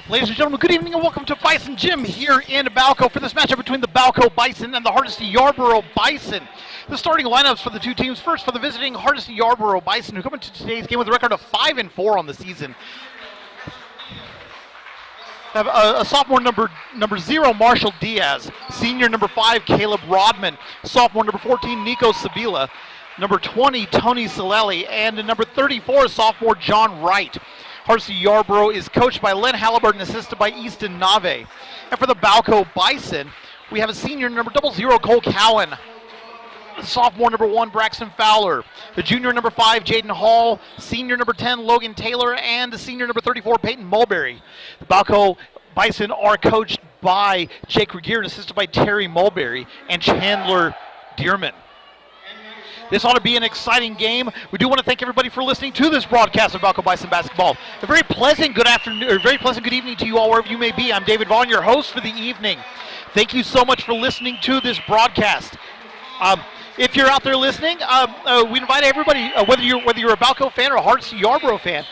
Ladies and gentlemen, good evening and welcome to Bison Gym here in Balko for this matchup between the Balko Bison and the Hardesty Yarbrough Bison. The starting lineups for the two teams. First, for the visiting Hardesty Yarbrough Bison, who come into today's game with a record of 5-4 on the season. Have a sophomore number 0, Marshall Diaz. Senior number 5, Caleb Rodman. Sophomore number 14, Nico Sabila. Number 20, Tony Solelli. And number 34, sophomore John Wright. Hardesty Yarbrough is coached by Len Halliburton, assisted by Easton Nave. And for the Balko Bison, we have a senior number 00, Cole Cowan. Sophomore number 1, Braxton Fowler. The junior number 5, Jaden Hall. Senior number 10, Logan Taylor. And the senior number 34, Peyton Mulberry. The Balko Bison are coached by Jake Regier, assisted by Terry Mulberry and Chandler Dearman. This ought to be an exciting game. We do want to thank everybody for listening to this broadcast of Balko Bison basketball. A very pleasant good afternoon, or very pleasant good evening to you all, wherever you may be. I'm David Vaughn, your host for the evening. Thank you so much for listening to this broadcast. If you're out there listening, we invite everybody, whether you're a Balko fan or a Hardesty Yarbrough fan,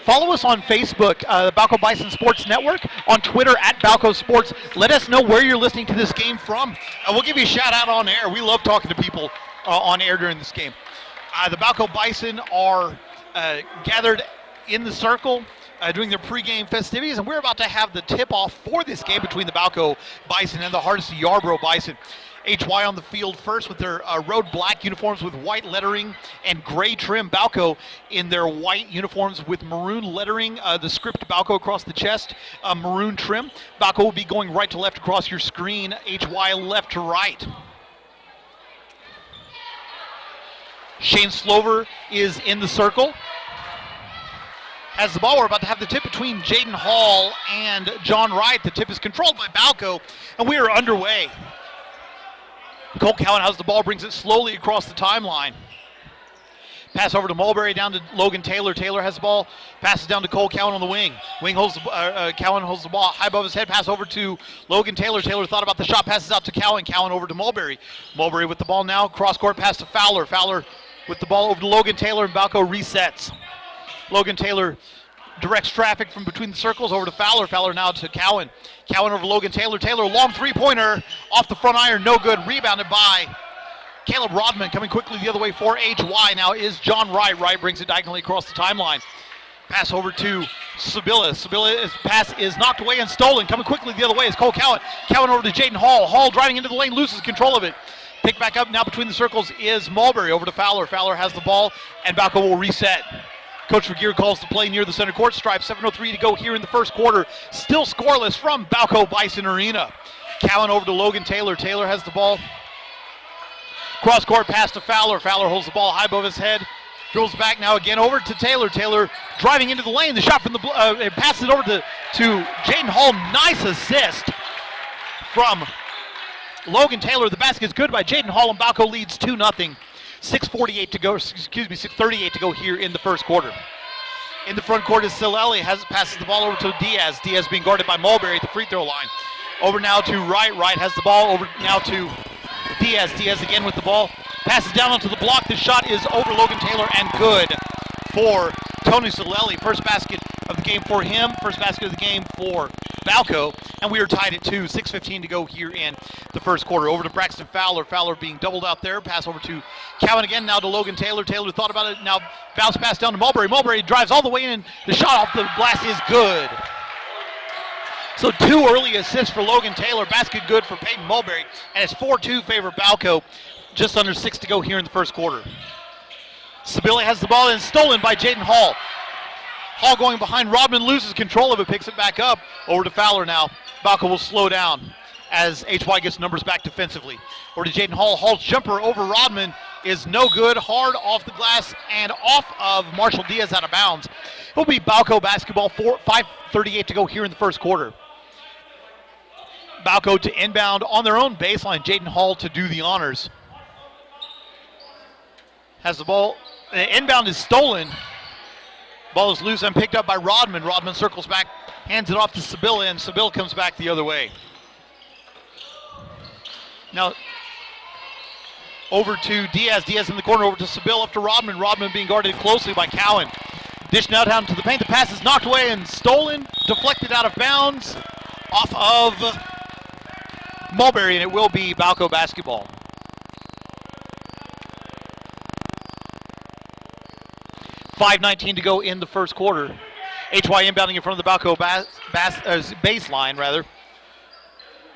follow us on Facebook, the Balko Bison Sports Network, on Twitter at Balko Sports. Let us know where you're listening to this game from. We'll give you a shout out on air. We love talking to people on air during this game. The Balko Bison are gathered in the circle doing their pregame festivities, and we're about to have the tip-off for this game between the Balko Bison and the Hardesty Yarbrough Bison. HY on the field first with their road black uniforms with white lettering and gray trim. Balko in their white uniforms with maroon lettering, the script Balko across the chest, maroon trim. Balko will be going right to left across your screen, HY left to right. Shane Slover is in the circle. Has the ball. We're about to have the tip between Jaden Hall and John Wright. The tip is controlled by Balko, and we are underway. Cole Cowan has the ball, brings it slowly across the timeline. Pass over to Mulberry, down to Logan Taylor. Taylor has the ball, passes down to Cole Cowan on the wing. Cowan holds the ball high above his head, pass over to Logan Taylor. Taylor thought about the shot, passes out to Cowan. Cowan over to Mulberry. Mulberry with the ball now, cross-court pass to Fowler. Fowler with the ball over to Logan Taylor, and Balko resets. Logan Taylor directs traffic from between the circles over to Fowler. Fowler now to Cowan. Cowan over to Logan Taylor. Taylor, long three-pointer off the front iron, no good. Rebounded by Caleb Rodman. Coming quickly the other way for HY now is John Wright. Wright brings it diagonally across the timeline. Pass over to Sabila. Sabila's pass is knocked away and stolen. Coming quickly the other way is Cole Cowan. Cowan over to Jaden Hall. Hall driving into the lane, loses control of it. Picked back up now between the circles is Mulberry over to Fowler. Fowler has the ball, and Balko will reset. Coach Regier calls the play near the center court stripe. 7:03 to go here in the first quarter. Still scoreless from Balko Bison Arena. Cowan over to Logan Taylor. Taylor has the ball. Cross-court pass to Fowler. Fowler holds the ball high above his head. Drills back now again over to Taylor. Taylor driving into the lane. The shot from the passes it over to Jaden Hall. Nice assist from Logan Taylor. The basket is good by Jaden Hall, and Balko leads 2-0. 6:38 to go. 6:38 to go here in the first quarter. In the front court is Solelli. Passes the ball over to Diaz. Diaz being guarded by Mulberry at the free throw line. Over now to Wright. Wright has the ball. Over now to Diaz. Diaz again with the ball. Passes down onto the block. The shot is over Logan Taylor and good for Tony Solelli. First basket of the game for him. First basket of the game for Balko. And we are tied at 2. 6:15 to go here in the first quarter. Over to Braxton Fowler. Fowler being doubled out there. Pass over to Cowan again. Now to Logan Taylor. Taylor thought about it. Now bounce pass down to Mulberry. Mulberry drives all the way in. The shot off the glass is good. So 2 early assists for Logan Taylor. Basket good for Peyton Mulberry. And it's 4-2 favor Balko. Just under 6 to go here in the first quarter. Sabila has the ball and stolen by Jaden Hall. Hall going behind Rodman, loses control of it, picks it back up. Over to Fowler now. Balko will slow down as HY gets numbers back defensively. Over to Jaden Hall. Hall's jumper over Rodman is no good. Hard off the glass and off of Marshall Diaz out of bounds. It'll be Balko basketball. 5:38 to go here in the first quarter. Balko to inbound on their own baseline. Jaden Hall to do the honors. Has the ball. The inbound is stolen. Ball is loose and picked up by Rodman. Rodman circles back, hands it off to Sabila, and Sabila comes back the other way. Now, over to Diaz. Diaz in the corner over to Sabila, up to Rodman. Rodman being guarded closely by Cowan. Dish now down to the paint. The pass is knocked away and stolen, deflected out of bounds off of Mulberry, and it will be Balko basketball. 5:19 to go in the first quarter. HY inbounding in front of the Balko baseline, rather.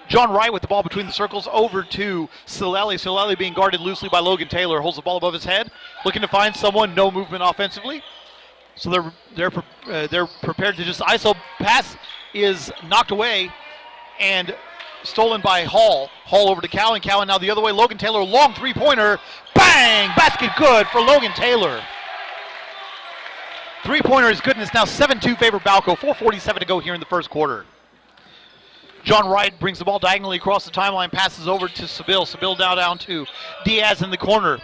John Wright with the ball between the circles over to Sileli. Sileli being guarded loosely by Logan Taylor. Holds the ball above his head, looking to find someone. No movement offensively. So they're prepared to just ISO. Pass is knocked away and stolen by Hall. Hall over to Cowan. Cowan now the other way. Logan Taylor, long three-pointer. Bang! Basket good for Logan Taylor. Three-pointer is good, and it's now 7-2 favor Balko. 4:47 to go here in the first quarter. John Wright brings the ball diagonally across the timeline, passes over to Seville. Seville now down to Diaz in the corner.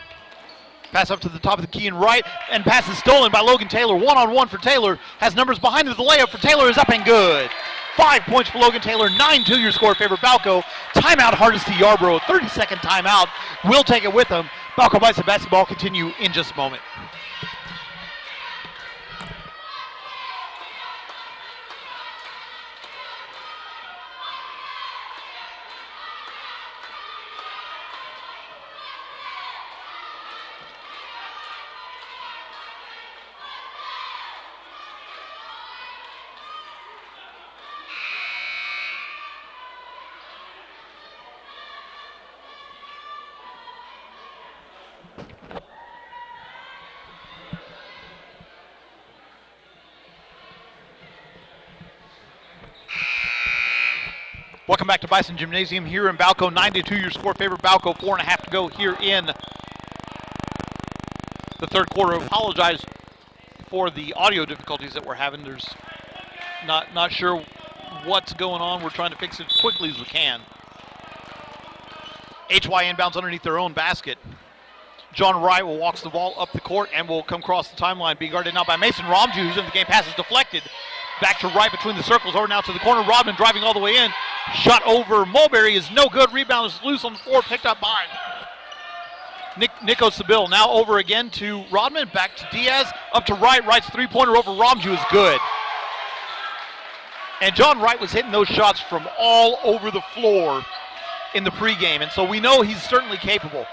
Pass up to the top of the key and right, and pass is stolen by Logan Taylor. One-on-one for Taylor. Has numbers behind him. The layup for Taylor is up and good. 5 points for Logan Taylor. 9-2 your score in favor of Balko. Timeout Hardesty Yarbrough. 30-second timeout. We'll take it with them. Balko Bison basketball continue in just a moment. Welcome back to Bison Gymnasium here in Balko. 9-2 your score favor Balko. 4.5 to go here in the third quarter. Apologize for the audio difficulties that we're having. There's not sure what's going on. We're trying to fix it as quickly as we can. HY inbounds underneath their own basket. John Wright will walks the ball up the court and will come across the timeline. Being guarded now by Mason Romju, who's in the game. Pass is deflected. Back to Wright between the circles. Over now to the corner. Rodman driving all the way in. Shot over Mulberry is no good. Rebound is loose on the floor. Picked up by Nico Seville. Now over again to Rodman. Back to Diaz. Up to Wright. Wright's three-pointer over Romju is good. And John Wright was hitting those shots from all over the floor in the pregame. And so we know he's certainly capable.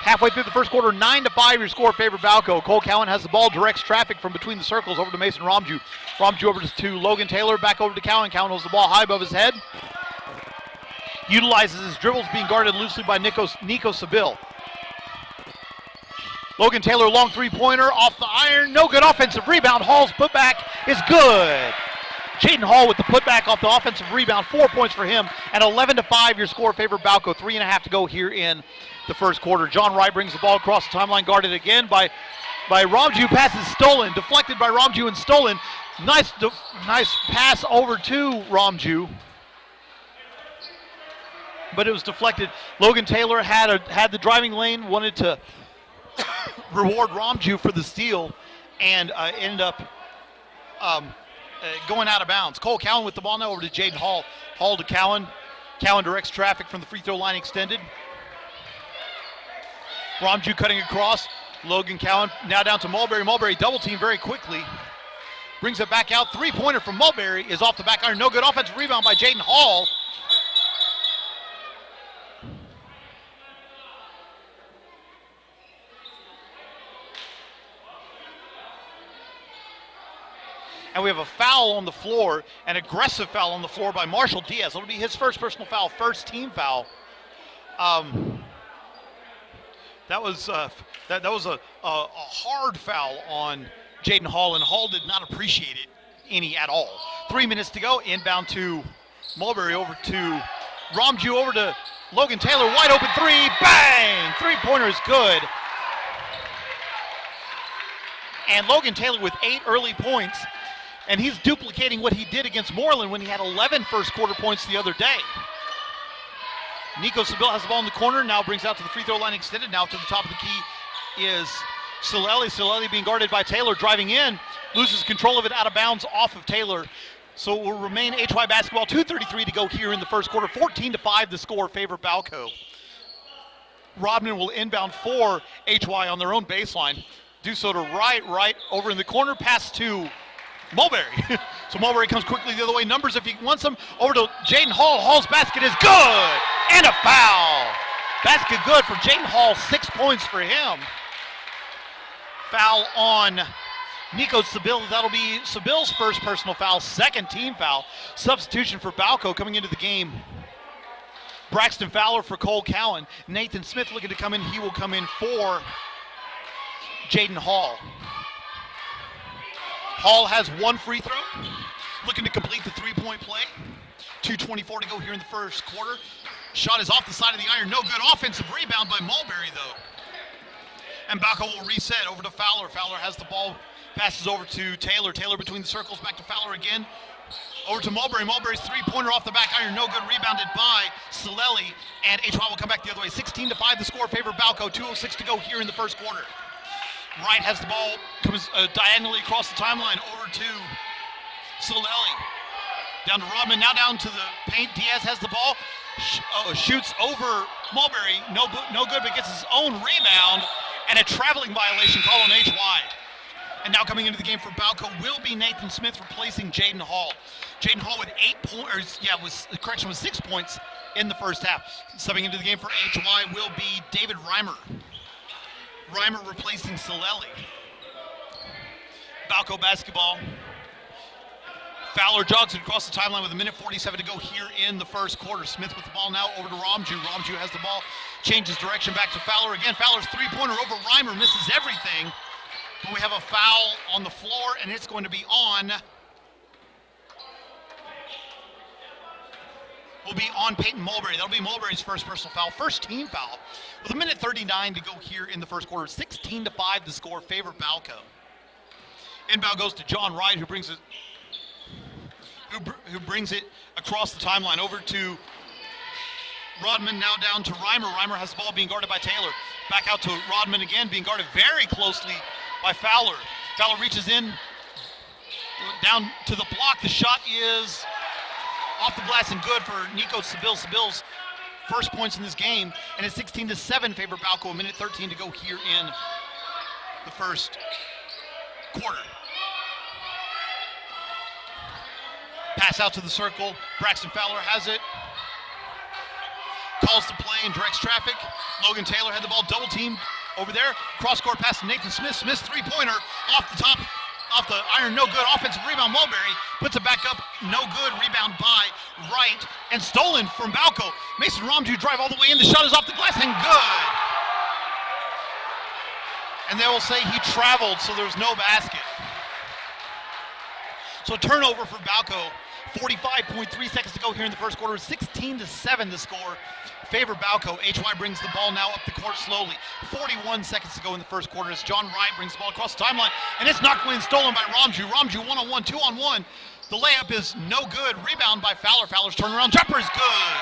Halfway through the first quarter, 9-5 your score favor Balko. Cole Cowan has the ball, directs traffic from between the circles over to Mason Romju. Romju over to Logan Taylor, back over to Cowan. Cowan holds the ball high above his head. Utilizes his dribbles, being guarded loosely by Nico Seville. Logan Taylor, long three-pointer, off the iron. No good offensive rebound. Hall's putback is good. Jaden Hall with the putback off the offensive rebound. 4 points for him. And 11-5 your score favor Balko. 3.5 to go here in the first quarter. John Wright brings the ball across the timeline, guarded again by Romju. Pass is stolen, deflected by Romju and stolen. Nice pass over to Romju, but it was deflected. Logan Taylor had the driving lane, wanted to reward Romju for the steal, and ended up going out of bounds. Cole Cowan with the ball now over to Jaden Hall. Hall to Cowan. Cowan directs traffic from the free throw line extended. Romju cutting across. Logan Cowan now down to Mulberry. Mulberry double team very quickly. Brings it back out. Three-pointer from Mulberry is off the back iron. No good. Offensive rebound by Jaden Hall. And we have a foul on the floor, an aggressive foul on the floor by Marshall Diaz. It'll be his first personal foul, first team foul. That was a hard foul on Jaden Hall, and Hall did not appreciate it any at all. 3 minutes to go. Inbound to Mulberry, over to Romju, over to Logan Taylor. Wide open three. Bang! Three-pointer is good. And Logan Taylor with 8 early points. And he's duplicating what he did against Moreland when he had 11 first quarter points the other day. Nico Seville has the ball in the corner, now brings out to the free throw line extended. Now to the top of the key is Sileli. Sileli being guarded by Taylor, driving in, loses control of it out of bounds off of Taylor. So it will remain HY basketball. 2:33 to go here in the first quarter. 14-5 the score, favor Balko. Rodman will inbound for HY on their own baseline. do so to right over in the corner, pass to Mulberry. So Mulberry comes quickly the other way, numbers if he wants them, over to Jaden Hall. Hall's basket is good, and a foul. Basket good for Jaden Hall, 6 points for him. Foul on Nico Seville. That'll be Seville's first personal foul, second team foul. Substitution for Balko coming into the game. Braxton Fowler for Cole Cowan. Nathan Smith looking to come in. He will come in for Jaden Hall. Hall has one free throw. Looking to complete the three-point play. 2:24 to go here in the first quarter. Shot is off the side of the iron. No good. Offensive rebound by Mulberry, though. And Balko will reset over to Fowler. Fowler has the ball. Passes over to Taylor. Taylor between the circles. Back to Fowler again. Over to Mulberry. Mulberry's three-pointer off the back iron. No good. Rebounded by Solelli. And HY will come back the other way. 16-5 the score. Favor Balko. 2:06 to go here in the first quarter. Wright has the ball. Comes diagonally across the timeline over to Solelli. Down to Rodman. Now down to the paint. Diaz has the ball. Shoots over Mulberry. No good, but gets his own rebound. And a traveling violation call on HY. And now coming into the game for Balko will be Nathan Smith replacing Jaden Hall. Jaden Hall with 6 points in the first half. Subbing into the game for HY will be David Reimer. Reimer replacing Solelli. Balko basketball. Fowler jogs it across the timeline with 1:47 to go here in the first quarter. Smith with the ball now over to Ramju. Ramju has the ball, changes direction back to Fowler again. Fowler's three-pointer over Reimer, misses everything. But we have a foul on the floor, and it's going to be on. Will be on Peyton Mulberry. That'll be Mulberry's first personal foul, first team foul. With 1:39 to go here in the first quarter. 16-5 the score, favor Balko. Inbound goes to John Wright, who brings it across the timeline over to Rodman, now down to Reimer. Reimer has the ball being guarded by Taylor. Back out to Rodman again, being guarded very closely by Fowler. Fowler reaches in, down to the block. The shot is off the glass and good for Nico Seville. Seville's first points in this game, and it's 16-7 favor Balko. 1:13 to go here in the first quarter. Pass out to the circle. Braxton Fowler has it. Calls the play and directs traffic. Logan Taylor had the ball double teamed over there. Cross court pass to Nathan Smith. Smith's three-pointer off the top, off the iron, no good. Offensive rebound, Mulberry puts it back up, no good. Rebound by Wright and stolen from Balko. Mason Ramju drive all the way in. The shot is off the glass and good. And they will say he traveled, so there's no basket. So turnover for Balko. 45.3 seconds to go here in the first quarter. 16-7 the score. Favor Balko. HY brings the ball now up the court slowly. 41 seconds to go in the first quarter as John Wright brings the ball across the timeline. And it's knocked away and stolen by Ramju. Ramju 1-on-1, 2-on-1. The layup is no good. Rebound by Fowler. Fowler's turnaround jumper is good.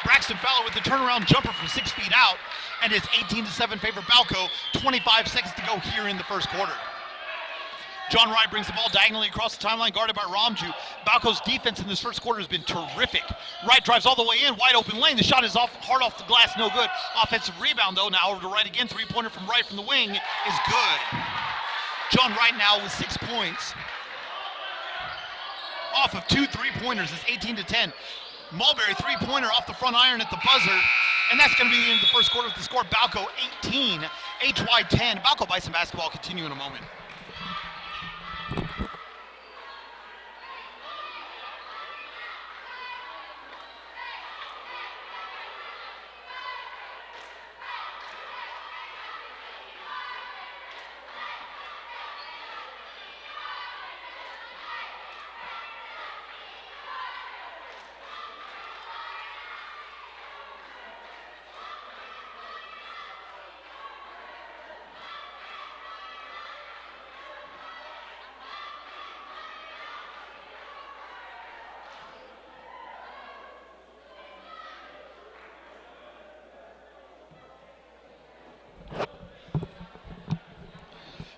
Braxton Fowler with the turnaround jumper from 6 feet out. And it's 18-7 favor Balko. 25 seconds to go here in the first quarter. John Wright brings the ball diagonally across the timeline, guarded by Ramju. Balko's defense in this first quarter has been terrific. Wright drives all the way in, wide open lane. The shot is hard off the glass, no good. Offensive rebound, though, now over to Wright again. Three-pointer from Wright from the wing is good. John Wright now with 6 points. Off of 2 three-pointers, it's 18-10. Mulberry, three-pointer off the front iron at the buzzer. And that's going to be the end of the first quarter with the score. Balko 18, HY 10. Balko Bison basketball continue in a moment.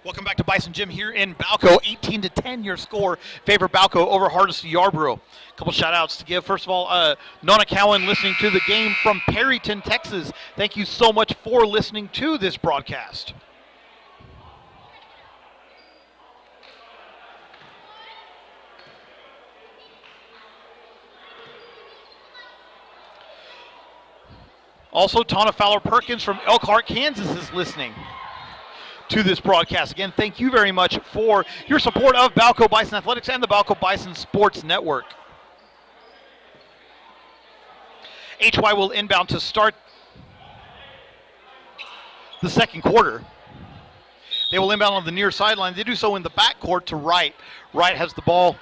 Welcome back to Bison Gym here in Balko. 18-10 your score. Favor Balko over Hardesty Yarbrough. A couple shout outs to give. First of all, Nona Cowan listening to the game from Perryton, Texas. Thank you so much for listening to this broadcast. Also, Tana Fowler-Perkins from Elkhart, Kansas is listening to this broadcast. Again, thank you very much for your support of Balko Bison Athletics and the Balko Bison Sports Network. HY will inbound to start the second quarter. They will inbound on the near sideline. They do so in the backcourt to Wright. Wright has the ball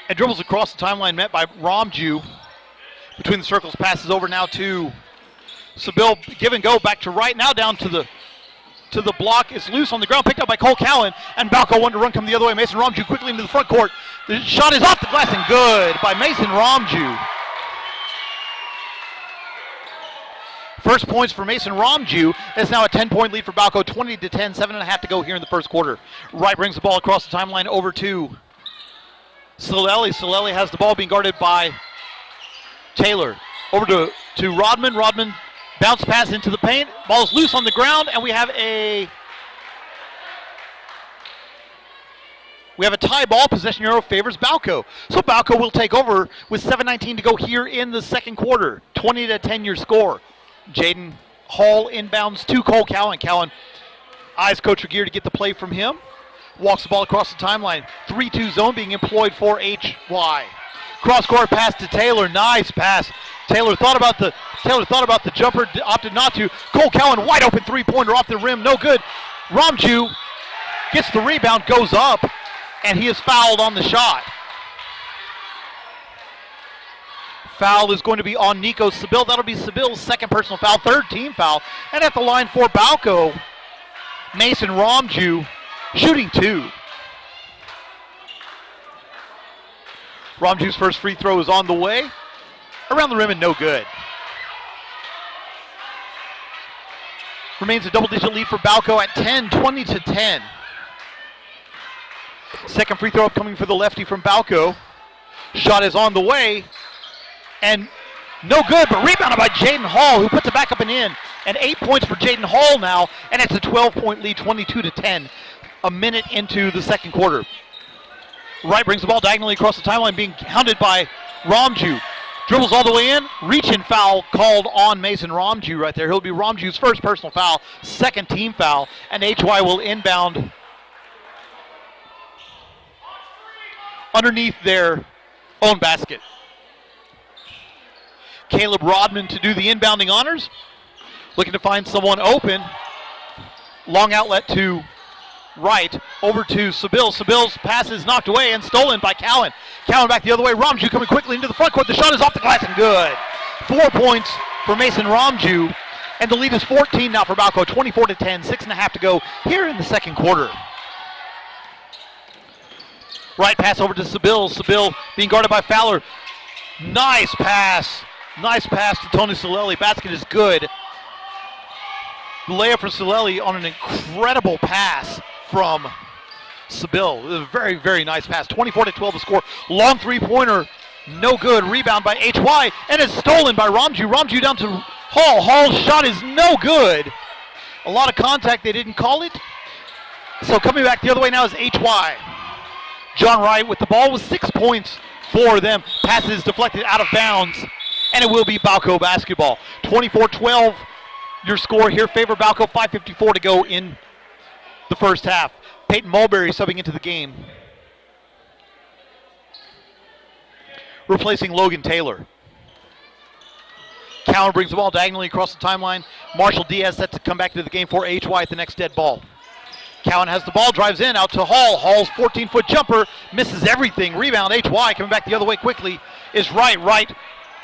and dribbles across the timeline, met by Ramju. Between the circles, passes over now to Sabil. Give and go back to Wright. Now down to the block. It's loose on the ground, picked up by Cole Cowan. And Balko wanted to run, come the other way. Mason Ramju quickly into the front court. The shot is off the glass and good by Mason Ramju. First points for Mason Ramju. It's now a 10-point lead for Balko, 20-10, 7.5 to go here in the first quarter. Wright brings the ball across the timeline over to Solelli. Solelli has the ball being guarded by Taylor. Over to Rodman. Rodman bounce pass into the paint. Ball's loose on the ground, and we have a tie ball. Possession arrow favors Balko. So Balko will take over with 7:19 to go here in the second quarter. 20-10 your score. Jaden Hall inbounds to Cole Cowan. Cowan eyes Coach Regier to get the play from him. Walks the ball across the timeline. 3-2 zone being employed for HY. Cross-court pass to Taylor. Nice pass. Taylor thought about the jumper, opted not to. Cole Cowan, wide open three-pointer off the rim. No good. Ramju gets the rebound, goes up, and he is fouled on the shot. Foul is going to be on Nico Sabil. That'll be Sabil's second personal foul, third team foul. And at the line for Balko, Mason Ramju shooting two. Ramju's first free throw is on the way. Around the rim and no good. Remains a double-digit lead for Balko at 10, 20-10. Second free throw upcoming for the lefty from Balko. Shot is on the way. And no good, but rebounded by Jaden Hall, who puts it back up and in. And 8 points for Jaden Hall now, and it's a 12-point lead, 22-10. A minute into the second quarter. Wright brings the ball diagonally across the timeline, being hounded by Ramju. Dribbles all the way in. Reach-in foul called on Mason Ramju right there. He'll be Ramju's first personal foul, second team foul, and HY will inbound underneath their own basket. Caleb Rodman to do the inbounding honors. Looking to find someone open. Long outlet to Wright. Over to Sabil. Sabil's pass is knocked away and stolen by Cowan. Cowan back the other way. Ramju coming quickly into the front court. The shot is off the glass and good. 4 points for Mason Ramju. And the lead is 14 now for Balko. 24-10. 6.5 to go here in the second quarter. Right pass over to Sabil. Sabil being guarded by Fowler. Nice pass. Nice pass to Tony Solelli. Basket is good. The layup for Solelli on an incredible pass from Sabil. It was a very, very nice pass. 24-12 to score. Long three-pointer. No good. Rebound by HY. And it's stolen by Ramju. Ramju down to Hall. Hall's shot is no good. A lot of contact. They didn't call it. So coming back the other way now is HY. John Wright with the ball with 6 points for them. Pass is deflected out of bounds. And it will be Balko basketball. 24-12 your score here. Favor Balko. 5:54 to go in the first half. Peyton Mulberry subbing into the game, replacing Logan Taylor. Cowan brings the ball diagonally across the timeline. Marshall Diaz set to come back into the game for HY at the next dead ball. Cowan has the ball, drives in, out to Hall. Hall's 14-foot jumper misses everything. Rebound, HY coming back the other way quickly is Wright. Wright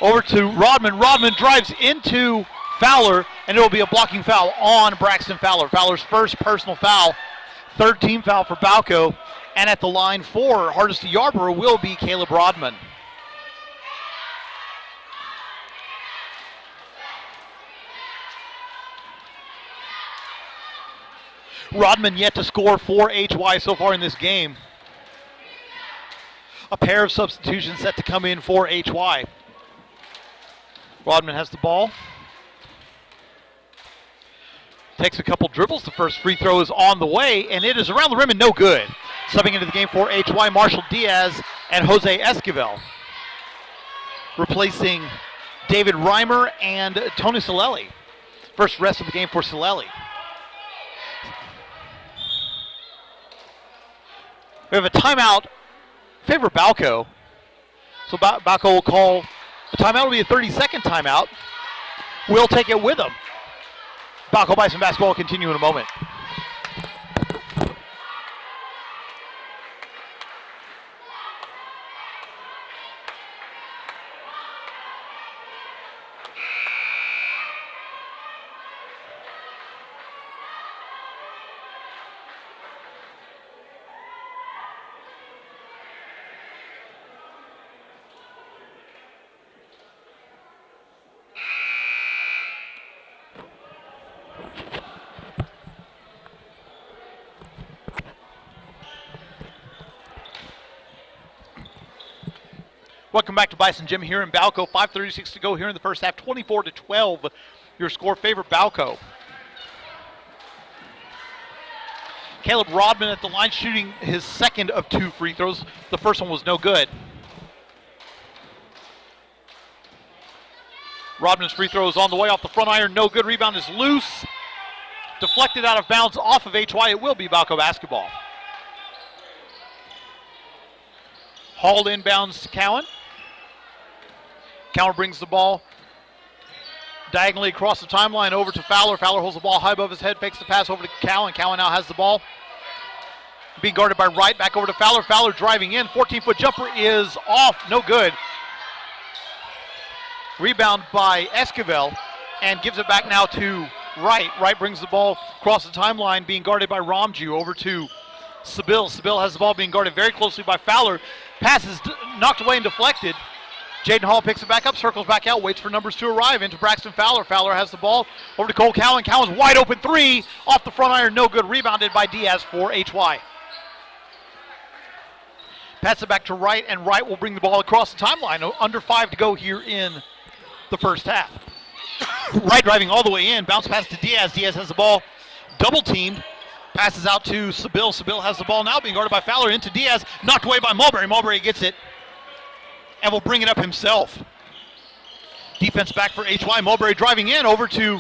over to Rodman. Rodman drives into Fowler, and it will be a blocking foul on Braxton Fowler. Fowler's first personal foul, third team foul for Balko, and at the line for Hardesty Yarbrough will be Caleb Rodman. Rodman yet to score for HY so far in this game. A pair of substitutions set to come in for HY. Rodman has the ball. Takes a couple dribbles. The first free throw is on the way, and it is around the rim and no good. Subbing into the game for HY, Marshall Diaz and Jose Esquivel. Replacing David Reimer and Tony Solelli. First rest of the game for Solelli. We have a timeout in favor of Balko. So Balko will call the timeout. Will be a 30-second timeout. We'll take it with him. Balko Bison basketball will continue in a moment. Welcome back to Bison Gym here in Balko. 5:36 to go here in the first half. 24-12. Your score favor Balko. Caleb Rodman at the line shooting his second of 2 free throws. The first one was no good. Rodman's free throw is on the way off the front iron. No good. Rebound is loose. Deflected out of bounds off of HY. It will be Balko basketball. Hauled inbounds to Cowan. Cowan brings the ball diagonally across the timeline over to Fowler. Fowler holds the ball high above his head, fakes the pass over to Cowan. Cowan now has the ball. Being guarded by Wright, back over to Fowler. Fowler driving in. 14-foot jumper is off, no good. Rebound by Esquivel and gives it back now to Wright. Wright brings the ball across the timeline, being guarded by Ramju over to Sabil. Sabil has the ball being guarded very closely by Fowler. Pass is knocked away and deflected. Jaden Hall picks it back up, circles back out, waits for numbers to arrive into Braxton Fowler. Fowler has the ball over to Cole Cowan. Cowan's wide open 3 off the front iron, no good. Rebounded by Diaz for HY. Pass it back to Wright, and Wright will bring the ball across the timeline. Under 5 to go here in the first half. Wright driving all the way in, bounce pass to Diaz. Diaz has the ball double teamed. Passes out to Sabil. Sabil has the ball now, being guarded by Fowler into Diaz. Knocked away by Mulberry. Mulberry gets it and will bring it up himself. Defense back for HY. Mulberry driving in over to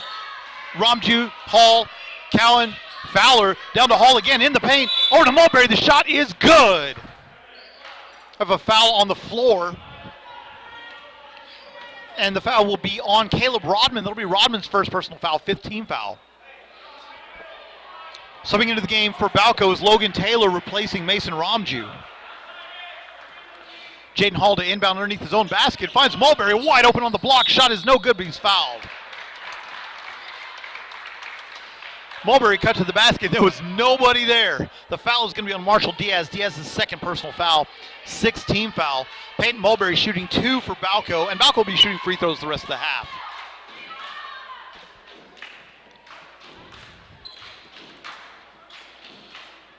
Ramju, Hall, Cowan, Fowler. Down to Hall again in the paint. Over to Mulberry. The shot is good. Have a foul on the floor. And the foul will be on Caleb Rodman. That'll be Rodman's first personal foul, 15th foul. Subbing into the game for Balko is Logan Taylor replacing Mason Ramju. Jaden Hall to inbound underneath his own basket. Finds Mulberry wide open on the block. Shot is no good, but he's fouled. Mulberry cut to the basket. There was nobody there. The foul is going to be on Marshall Diaz. Diaz's second personal foul, 16th foul. Peyton Mulberry shooting 2 for Balko, and Balko will be shooting free throws the rest of the half.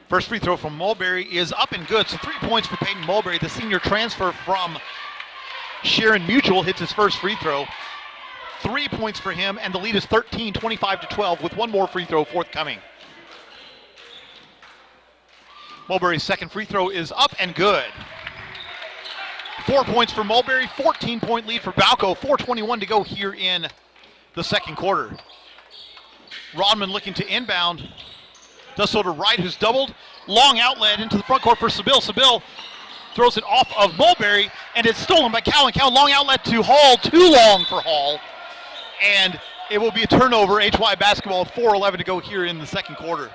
First free throw from Mulberry is up and good, so 3 points for Peyton Mulberry. The senior transfer from Sharon Mutual hits his first free throw. 3 points for him, and the lead is 13, 25-12, with one more free throw forthcoming. Mulberry's second free throw is up and good. 4 points for Mulberry, 14-point lead for Balko, 4:21 to go here in the second quarter. Rodman looking to inbound. Does so to Wright, who's doubled. Long outlet into the front court for Sabil. Sabil throws it off of Mulberry, and it's stolen by Cowan. Cowan, long outlet to Hall, too long for Hall. And it will be a turnover. HY basketball, 4:11 to go here in the second quarter.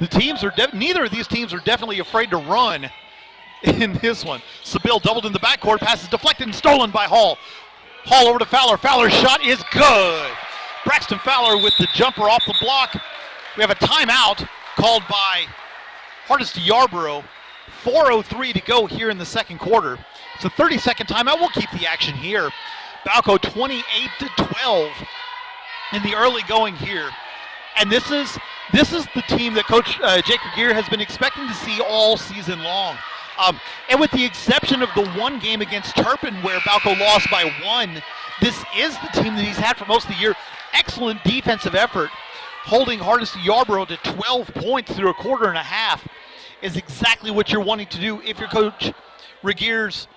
The teams are neither of these teams are definitely afraid to run in this one. Sabil doubled in the backcourt, passes deflected and stolen by Hall. Hall over to Fowler. Fowler's shot is good. Braxton Fowler with the jumper off the block. We have a timeout called by Hardesty Yarbrough. 4:03 to go here in the second quarter. It's a 30-second timeout. We'll keep the action here. Balko 28-12 in the early going here. And this is the team that Coach Jake Regier has been expecting to see all season long. And with the exception of the one game against Turpin where Balko lost by 1, this is the team that he's had for most of the year. Excellent defensive effort. Holding Hardesty Yarbrough to 12 points through a quarter and a half is exactly what you're wanting to do if you're Coach Regier's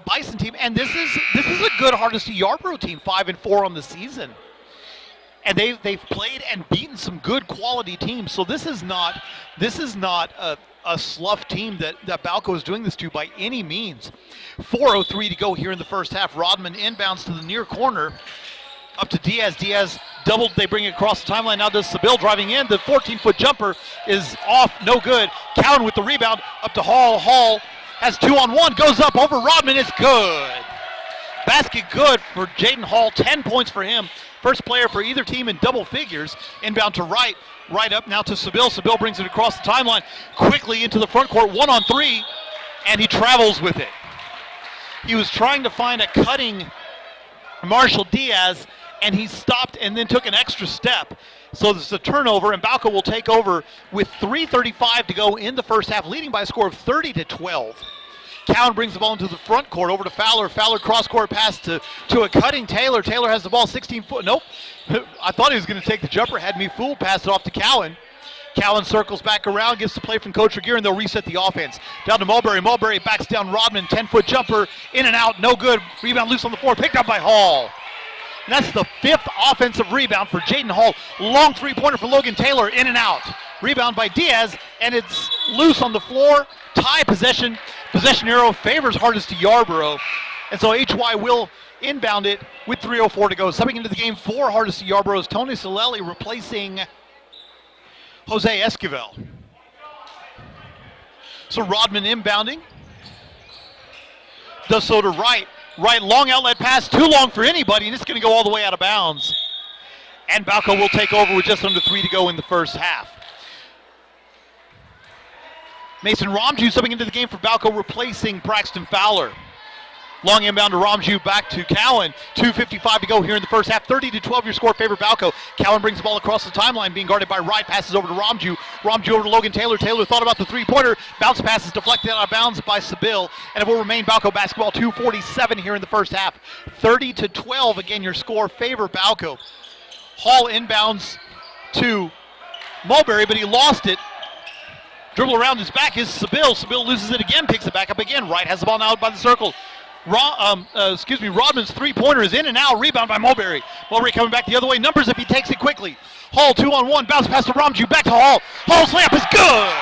Bison team, and this is a good Hardesty Yarbrough team, 5-4 on the season, and they've played and beaten some good quality teams. So this is not a slough team that Balko is doing this to by any means. 4:03 to go here in the first half. Rodman inbounds to the near corner, up to Diaz. Diaz doubled. They bring it across the timeline. Now does Seville driving in. The 14-foot jumper is off, no good. Cowan with the rebound up to Hall. Hall has 2-on-1, goes up over Rodman, it's good. Basket good for Jaden Hall, 10 points for him. First player for either team in double figures. Inbound to Wright, Wright up now to Seville. Seville brings it across the timeline, quickly into the front court, 1-on-3, and he travels with it. He was trying to find a cutting Marshall Diaz, and he stopped and then took an extra step. So this is a turnover, and Balko will take over with 3:35 to go in the first half, leading by a score of 30-12. Cowan brings the ball into the front court, over to Fowler. Fowler cross-court pass to a cutting Taylor. Taylor has the ball, 16-foot. Nope. I thought he was going to take the jumper, had me fooled, passed it off to Cowan. Cowan circles back around, gets the play from Coach Regier, and they'll reset the offense. Down to Mulberry. Mulberry backs down Rodman, 10-foot jumper, in and out, no good. Rebound loose on the floor, picked up by Hall. And that's the 5th offensive rebound for Jaden Hall. Long three-pointer for Logan Taylor, in and out. Rebound by Diaz, and it's loose on the floor. Tie possession. Possession arrow favors Hardesty Yarbrough. And so HY will inbound it with 3:04 to go. Subbing into the game for Hardesty Yarbrough is Tony Solelli, replacing Jose Esquivel. So Rodman inbounding. Does so to Wright. Right, long outlet pass, too long for anybody, and it's going to go all the way out of bounds. And Balko will take over with just under 3 to go in the first half. Mason Ramju subbing into the game for Balko, replacing Braxton Fowler. Long inbound to Ramju, back to Cowan. 2:55 to go here in the first half. 30-12 your score favor Balko. Cowan brings the ball across the timeline, being guarded by Wright. Passes over to Ramju. Ramju over to Logan Taylor. Taylor thought about the three-pointer. Bounce pass is deflected out of bounds by Seville, and it will remain Balko basketball. 2:47 here in the first half. 30-12 again your score favor Balko. Hall inbounds to Mulberry, but he lost it. Dribble around his back is Seville. Seville loses it again, picks it back up again. Wright has the ball now out by the circle. Rodman's three-pointer is in and out. Rebound by Mulberry. Mulberry coming back the other way. Numbers if he takes it quickly. Hall 2-on-1. Bounce pass to Ramju. Back to Hall. Hall's layup is good.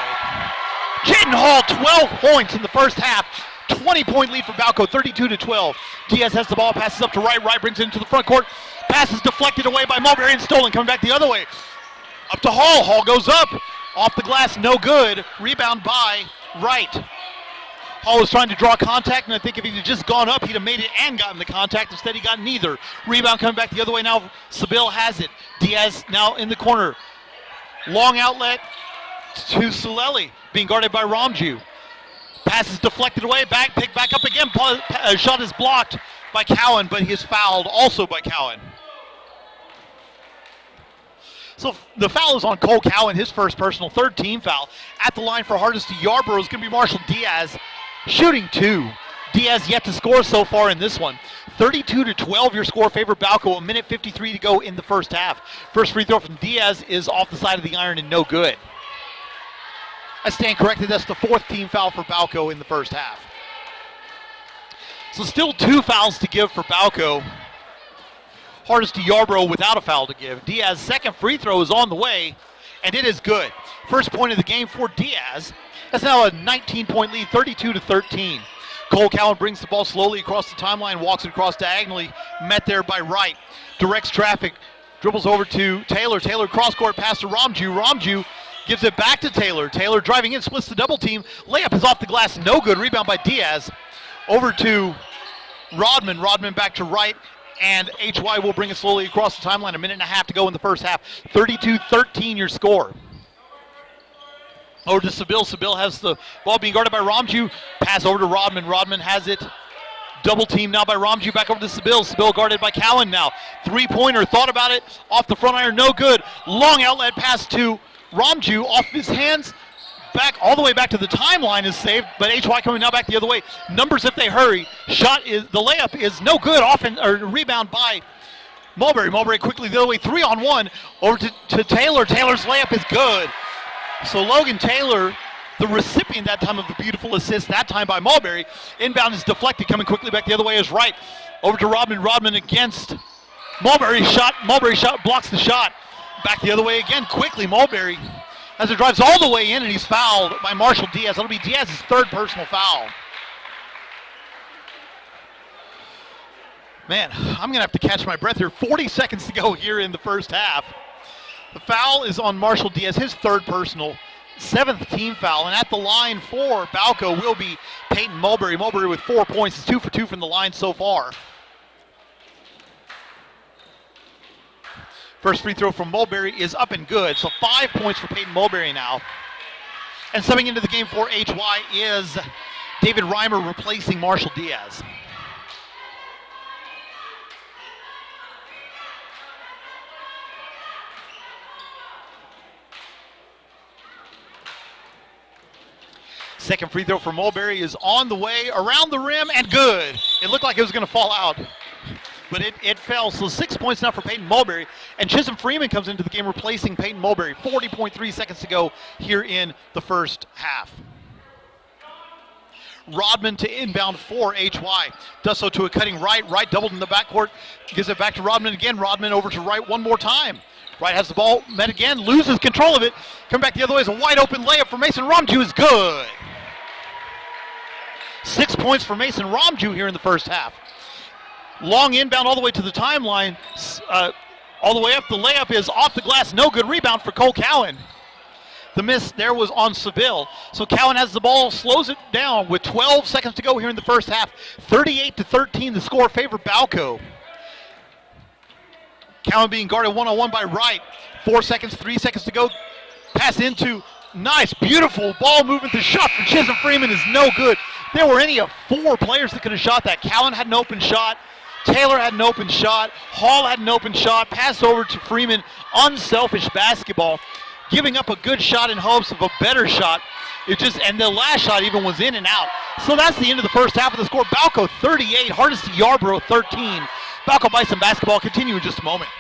Jaden Hall, 12 points in the first half. 20-point lead for Balko, 32-12. Diaz has the ball. Passes up to Wright. Wright brings it into the front court. Pass is deflected away by Mulberry and stolen. Coming back the other way. Up to Hall. Hall goes up. Off the glass, no good. Rebound by Wright. Hall was trying to draw contact, and I think if he had just gone up, he'd have made it and gotten the contact. Instead, he got neither. Rebound coming back the other way now. Seville has it. Diaz now in the corner. Long outlet to Solelli, being guarded by Ramju. Pass is deflected away, picked back up again. Shot is blocked by Cowan, but he is fouled also by Cowan. So the foul is on Cole Cowan, his first personal, third team foul. At the line for Hardesty Yarbrough is going to be Marshall Diaz, shooting 2. Diaz yet to score so far in this one. 32-12 your score favor Balko, 1:53 to go in the first half. First free throw from Diaz is off the side of the iron and no good. I stand corrected, that's the 4th team foul for Balko in the first half. So still 2 fouls to give for Balko. Hardesty Yarbrough without a foul to give. Diaz's second free throw is on the way, and it is good. First point of the game for Diaz. That's now a 19-point lead, 32-13. Cole Cowan brings the ball slowly across the timeline, walks it across diagonally, met there by Wright. Directs traffic, dribbles over to Taylor. Taylor cross-court pass to Ramju. Ramju gives it back to Taylor. Taylor driving in, splits the double team. Layup is off the glass, no good. Rebound by Diaz. Over to Rodman. Rodman back to Wright. And HY will bring it slowly across the timeline. 1.5 to go in the first half. 32-13 your score. Over to Seville. Seville has the ball being guarded by Ramju. Pass over to Rodman. Rodman has it. Double team now by Ramju. Back over to Seville. Seville guarded by Cowan now. Three-pointer. Thought about it. Off the front iron. No good. Long outlet pass to Ramju. Off his hands. Back all the way back to the timeline is saved, but HY coming now back the other way. Numbers if they hurry. The layup is no good. Rebound by Mulberry. Mulberry quickly the other way. 3-on-1 over to Taylor. Taylor's layup is good. So Logan Taylor the recipient that time of a beautiful assist, that time by Mulberry. Inbound is deflected, coming quickly back the other way is Wright. Over to Rodman. Rodman against Mulberry. Mulberry shot blocks the shot. Back the other way again quickly. Mulberry as it drives all the way in, and he's fouled by Marshall Diaz. That'll be Diaz's third personal foul. Man, I'm going to have to catch my breath here. 40 seconds to go here in the first half. The foul is on Marshall Diaz, his third personal, 7th team foul. And at the line for Balko will be Peyton Mulberry. Mulberry with 4 points. He's 2 for 2 from the line so far. First free throw from Mulberry is up and good. So 5 points for Peyton Mulberry now. And subbing into the game for HY is David Reimer replacing Marshall Diaz. Second free throw for Mulberry is on the way, around the rim, and good. It looked like it was going to fall out, but it fell. So 6 points now for Peyton Mulberry. And Chisholm Freeman comes into the game replacing Peyton Mulberry. 40.3 seconds to go here in the first half. Rodman to inbound for HY. Does so to a cutting Wright. Wright doubled in the backcourt. Gives it back to Rodman again. Rodman over to Wright one more time. Wright has the ball, met again, loses control of it. Come back the other way is a wide open layup for Mason Romju is good. 6 points for Mason Romju here in the first half. Long inbound all the way to the timeline. All the way up, the layup is off the glass. No good. Rebound for Cole Cowan. The miss there was on Seville. So Cowan has the ball, slows it down with 12 seconds to go here in the first half. 38-13, the score favor Balko. Cowan being guarded one-on-one by Wright. 4 seconds, 3 seconds to go. Pass into, nice, beautiful ball movement. The shot from Chisholm Freeman is no good. There were any of 4 players that could have shot that. Cowan had an open shot. Taylor had an open shot. Hall had an open shot. Pass over to Freeman. Unselfish basketball. Giving up a good shot in hopes of a better shot. And the last shot even was in and out. So that's the end of the first half of the score. Balko 38, Hardesty Yarbrough 13. Balko Bison basketball continue in just a moment.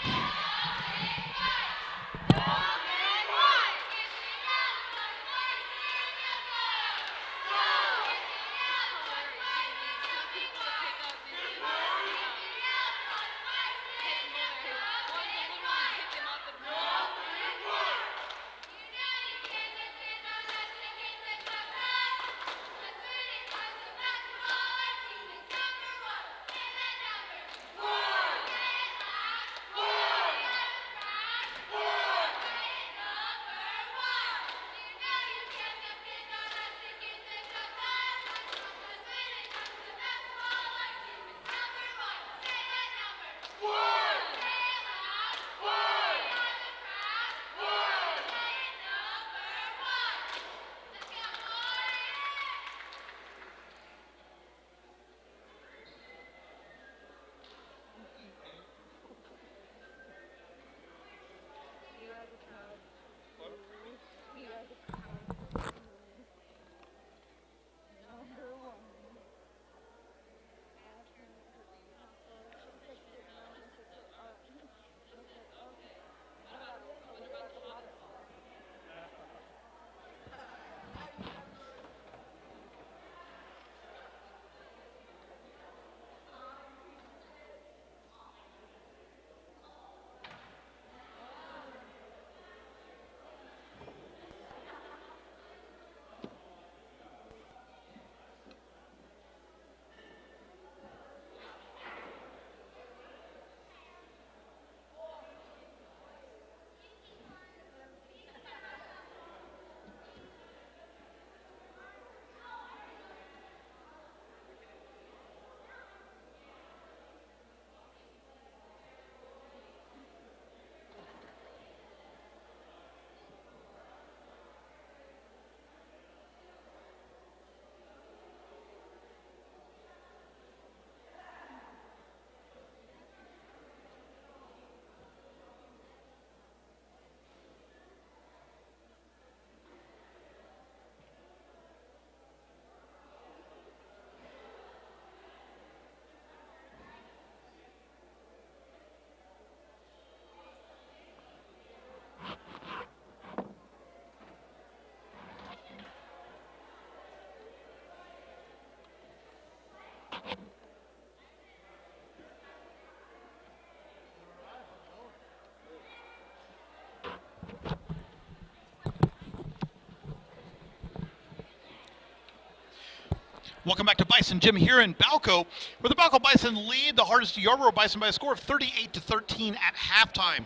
Welcome back to Bison Gym here in Balko, where the Balko Bison lead the Hardesty Yarbrough Bison by a score of 38-13 at halftime.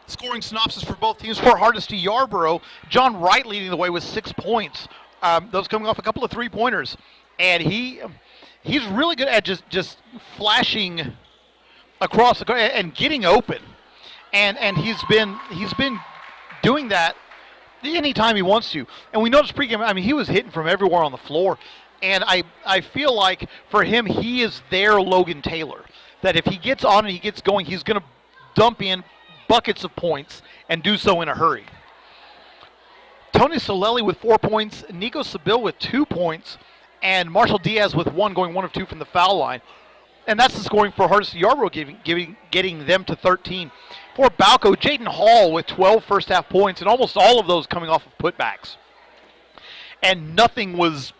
Scoring synopsis for both teams. For Hardesty Yarbrough, John Wright leading the way with 6 points. Those coming off a couple of three-pointers, and he's really good at just flashing across the and getting open, and he's been doing that anytime he wants to. And we noticed pregame, I mean, he was hitting from everywhere on the floor. And I feel like for him, he is their Logan Taylor. That if he gets on and he gets going, he's going to dump in buckets of points and do so in a hurry. Tony Solelli with 4 points, Nico Sabil with 2 points, and Marshall Diaz with 1, going 1 of 2 from the foul line. And that's the scoring for Hardesty Yarbrough, getting them to 13. For Balko, Jaden Hall with 12 first-half points, and almost all of those coming off of putbacks. And nothing was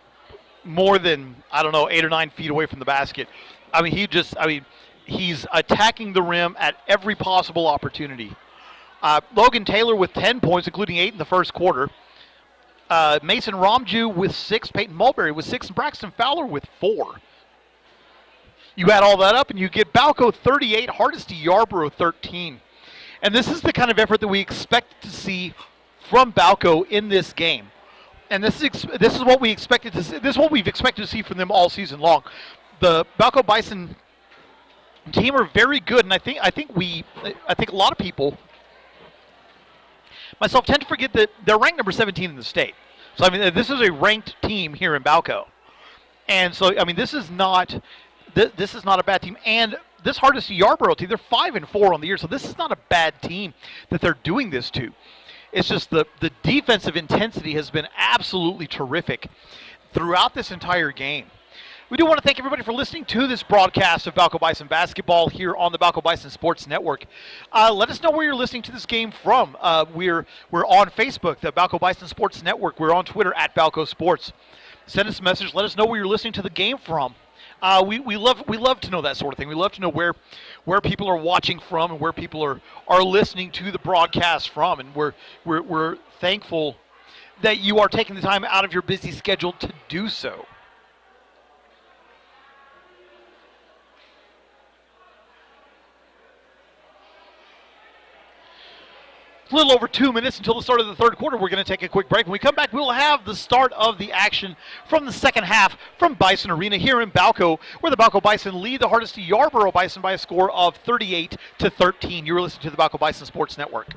more than, 8 or 9 feet away from the basket. I mean, he's attacking the rim at every possible opportunity. Logan Taylor with 10 points, including 8 in the first quarter. Mason Romju with 6, Peyton Mulberry with 6, and Braxton Fowler with 4. You add all that up, and you get Balko 38, Hardesty Yarbrough 13. And this is the kind of effort that we expect to see from Balko in this game. And this is what we expected to see. This is what we've expected to see from them all season long. The Balko Bison team are very good, and I think a lot of people, myself, tend to forget that they're ranked number 17 in the state. So I mean, this is a ranked team here in Balko, and so I mean, this is not a bad team. And this Hardesty Yarbrough team, they're 5-4 on the year, so this is not a bad team that they're doing this to. It's just the defensive intensity has been absolutely terrific throughout this entire game. We do want to thank everybody for listening to this broadcast of Balko Bison basketball here on the Balko Bison Sports Network. Let us know where you're listening to this game from. We're on Facebook, the Balko Bison Sports Network. We're on Twitter at Balko Sports. Send us a message. Let us know where you're listening to the game from. We love to know that sort of thing. We love to know where people are watching from and where people are listening to the broadcast from, and we're thankful that you are taking the time out of your busy schedule to do so. A little over 2 minutes until the start of the third quarter. We're going to take a quick break. When we come back, we'll have the start of the action from the second half from Bison Arena here in Balko, where the Balko Bison lead the Hardesty Yarbrough Bison by a score of 38-13. You're listening to the Balko Bison Sports Network.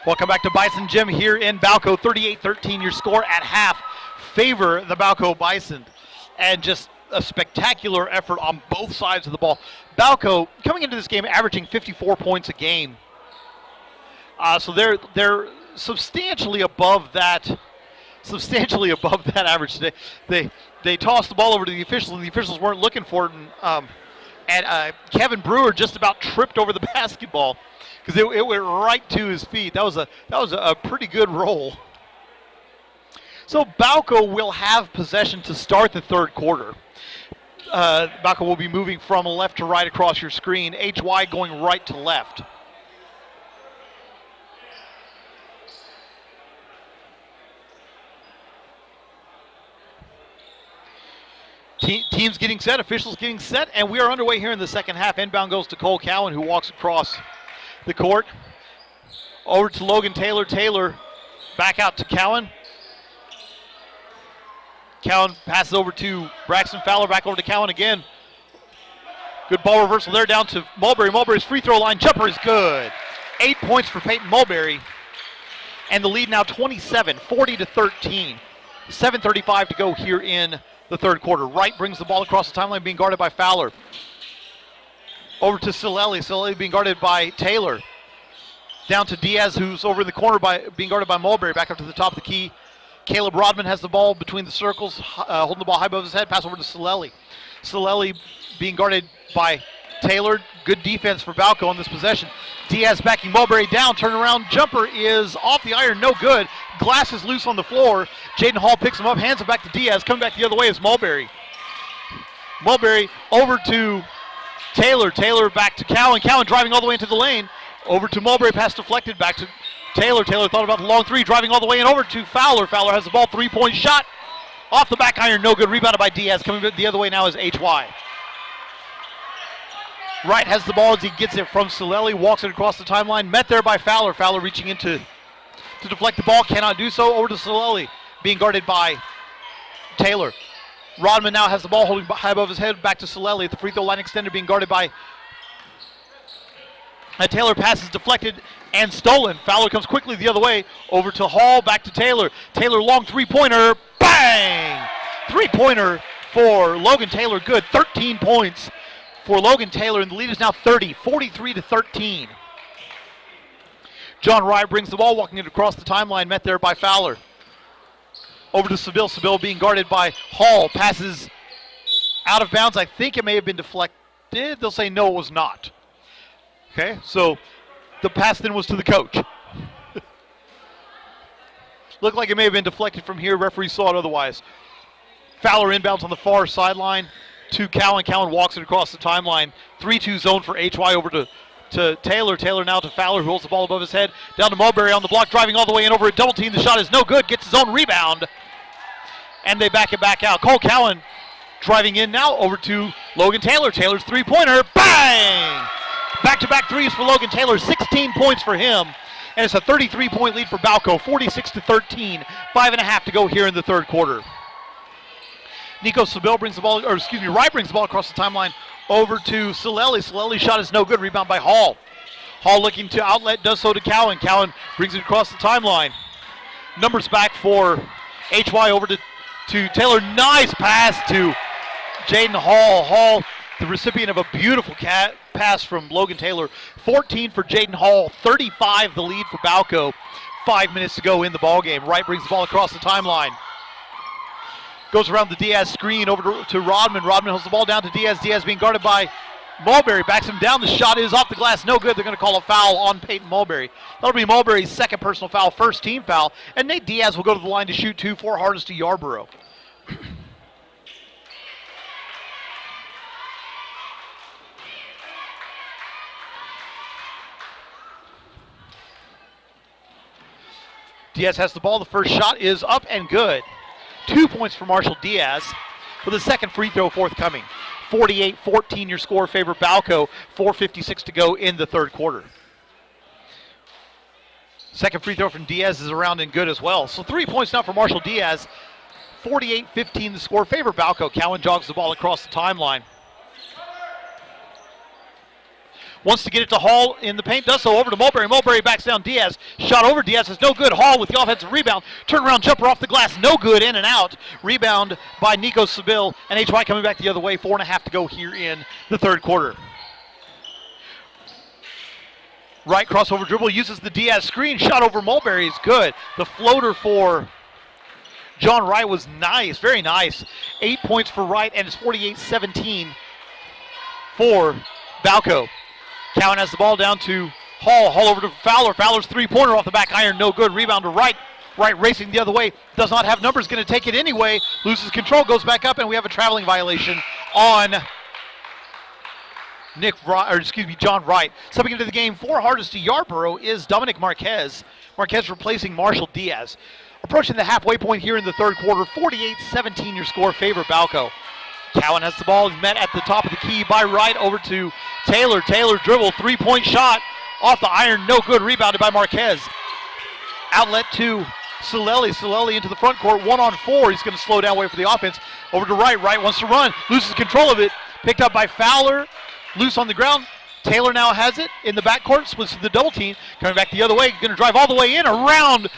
Welcome back to Bison Gym here in Balko. 38-13, your score at half favor the Balko Bison. And just a spectacular effort on both sides of the ball. Balko coming into this game averaging 54 points a game. So they're substantially above that average today. They tossed the ball over to the officials, and the officials weren't looking for it. And Kevin Brewer just about tripped over the basketball because it went right to his feet. That was a pretty good roll. So Balko will have possession to start the third quarter. Balko will be moving from left to right across your screen. HY going right to left. Teams getting set, officials getting set, and we are underway here in the second half. Inbound goes to Cole Cowan, who walks across the court. Over to Logan Taylor. Taylor back out to Cowan. Cowan passes over to Braxton Fowler, back over to Cowan again. Good ball reversal there down to Mulberry. Mulberry's free throw line jumper is good. 8 points for Peyton Mulberry. And the lead now 27, 40-13. 7:35 to go here in the third quarter. Wright brings the ball across the timeline, being guarded by Fowler. Over to Silelli. Silelli being guarded by Taylor. Down to Diaz, who's over in the corner being guarded by Mulberry. Back up to the top of the key. Caleb Rodman has the ball between the circles, holding the ball high above his head. Pass over to Silelli. Silelli being guarded by Taylor. Good defense for Balko on this possession. Diaz backing Mulberry down. Turnaround jumper is off the iron, no good. Glass is loose on the floor. Jaden Hall picks him up, hands it back to Diaz. Coming back the other way is Mulberry. Mulberry over to Taylor. Taylor back to Cowan. Cowan driving all the way into the lane. Over to Mulberry, pass deflected, back to Taylor. Taylor thought about the long three, driving all the way and over to Fowler. Fowler has the ball, three-point shot. Off the back iron, no good. Rebounded by Diaz. Coming the other way now is HY. Wright has the ball as he gets it from Silelli, walks it across the timeline. Met there by Fowler. Fowler reaching in to deflect the ball, cannot do so. Over to Silelli, being guarded by Taylor. Rodman now has the ball holding high above his head, back to Silelli at the free throw line extended, being guarded by Taylor. Passes deflected and stolen. Fowler comes quickly the other way. Over to Hall, back to Taylor. Taylor, long three-pointer. Bang! Three-pointer for Logan Taylor. Good. 13 points for Logan Taylor, and the lead is now 30, 43-13. John Wright brings the ball, walking it across the timeline, met there by Fowler. Over to Seville. Seville being guarded by Hall. Passes out of bounds. I think it may have been deflected. They'll say no, it was not. Okay, so the pass then was to the coach. Looked like it may have been deflected from here. Referee saw it otherwise. Fowler inbounds on the far sideline to Cowan. Cowan walks it across the timeline. 3-2 zone for HY over to Taylor. Taylor now to Fowler, who holds the ball above his head. Down to Mulberry on the block, driving all the way in over a double team. The shot is no good. Gets his own rebound. And they back it back out. Cole Cowan driving in now over to Logan Taylor. Taylor's three-pointer. Bang! Back-to-back threes for Logan Taylor. 16 points for him. And it's a 33-point lead for Balko. 46-13. 5.5 to go here in the third quarter. Nico Seville brings the ball, Wright brings the ball across the timeline over to Silelli. Silelli's shot is no good. Rebound by Hall. Hall looking to outlet, does so to Cowan. Cowan brings it across the timeline. Numbers back for HY over to Taylor. Nice pass to Jaden Hall. Hall, the recipient of a beautiful pass from Logan Taylor. 14 for Jaden Hall. 35 the lead for Balko. 5 minutes to go in the ballgame. Wright brings the ball across the timeline. Goes around the Diaz screen over to Rodman. Rodman holds the ball down to Diaz. Diaz being guarded by Mulberry. Backs him down. The shot is off the glass. No good. They're going to call a foul on Peyton Mulberry. That'll be Mulberry's second personal foul, first team foul. And Nate Diaz will go to the line to shoot two for Hardesty Yarbrough. Diaz has the ball. The first shot is up and good. 2 points for Marshall Diaz with a second free throw forthcoming. 48-14 your score favor Balko. 4:56 to go in the third quarter. Second free throw from Diaz is around and good as well. So 3 points now for Marshall Diaz. 48-15 the score favor Balko. Cowan jogs the ball across the timeline. Wants to get it to Hall in the paint, does so over to Mulberry. Mulberry backs down Diaz. Shot over Diaz is no good. Hall with the offensive rebound. Turnaround jumper off the glass, no good, in and out. Rebound by Nico Seville, and HY coming back the other way. 4.5 to go here in the third quarter. Right crossover dribble, uses the Diaz screen. Shot over Mulberry is good. The floater for John Wright was nice, very nice. 8 points for Wright, and it's 48-17 for Balko. Cowan has the ball down to Hall. Hall over to Fowler. Fowler's three-pointer off the back iron, no good. Rebound to Wright. Wright racing the other way. Does not have numbers, going to take it anyway. Loses control, goes back up, and we have a traveling violation on John Wright. Stepping into the game for Hardesty Yarbrough is Dominic Marquez. Marquez replacing Marshall Diaz. Approaching the halfway point here in the third quarter, 48-17 your score, favor Balko. Cowan has the ball, is met at the top of the key by Wright, over to Taylor. Taylor dribble, three-point shot, off the iron, no good, rebounded by Marquez. Outlet to Solelli. Solelli into the front court, 1-on-4. He's going to slow down, wait for the offense. Over to Wright. Wright wants to run, loses control of it. Picked up by Fowler, loose on the ground. Taylor now has it in the backcourt, splits to the double team. Coming back the other way, going to drive all the way in, around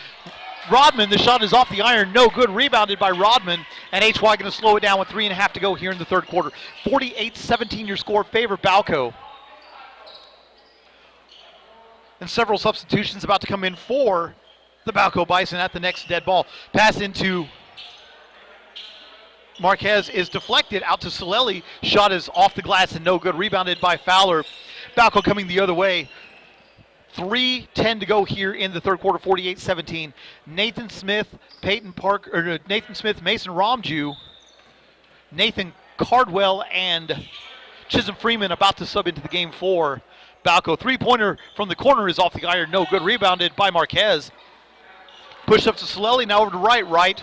Rodman. The shot is off the iron, no good, rebounded by Rodman. And HY going to slow it down with 3.5 to go here in the third quarter. 48-17 your score, favor Balko. And several substitutions about to come in for the Balko Bison at the next dead ball. Pass into Marquez is deflected out to Solelli. Shot is off the glass and no good. Rebounded by Fowler. Balko coming the other way. 3:10 to go here in the third quarter. 48-17. Nathan Smith, Mason Romju, Nathan Cardwell, and Chisholm Freeman about to sub into the game for Balko. Three-pointer from the corner is off the iron. No good. Rebounded by Marquez. Push up to Solelli, now over to Wright. Wright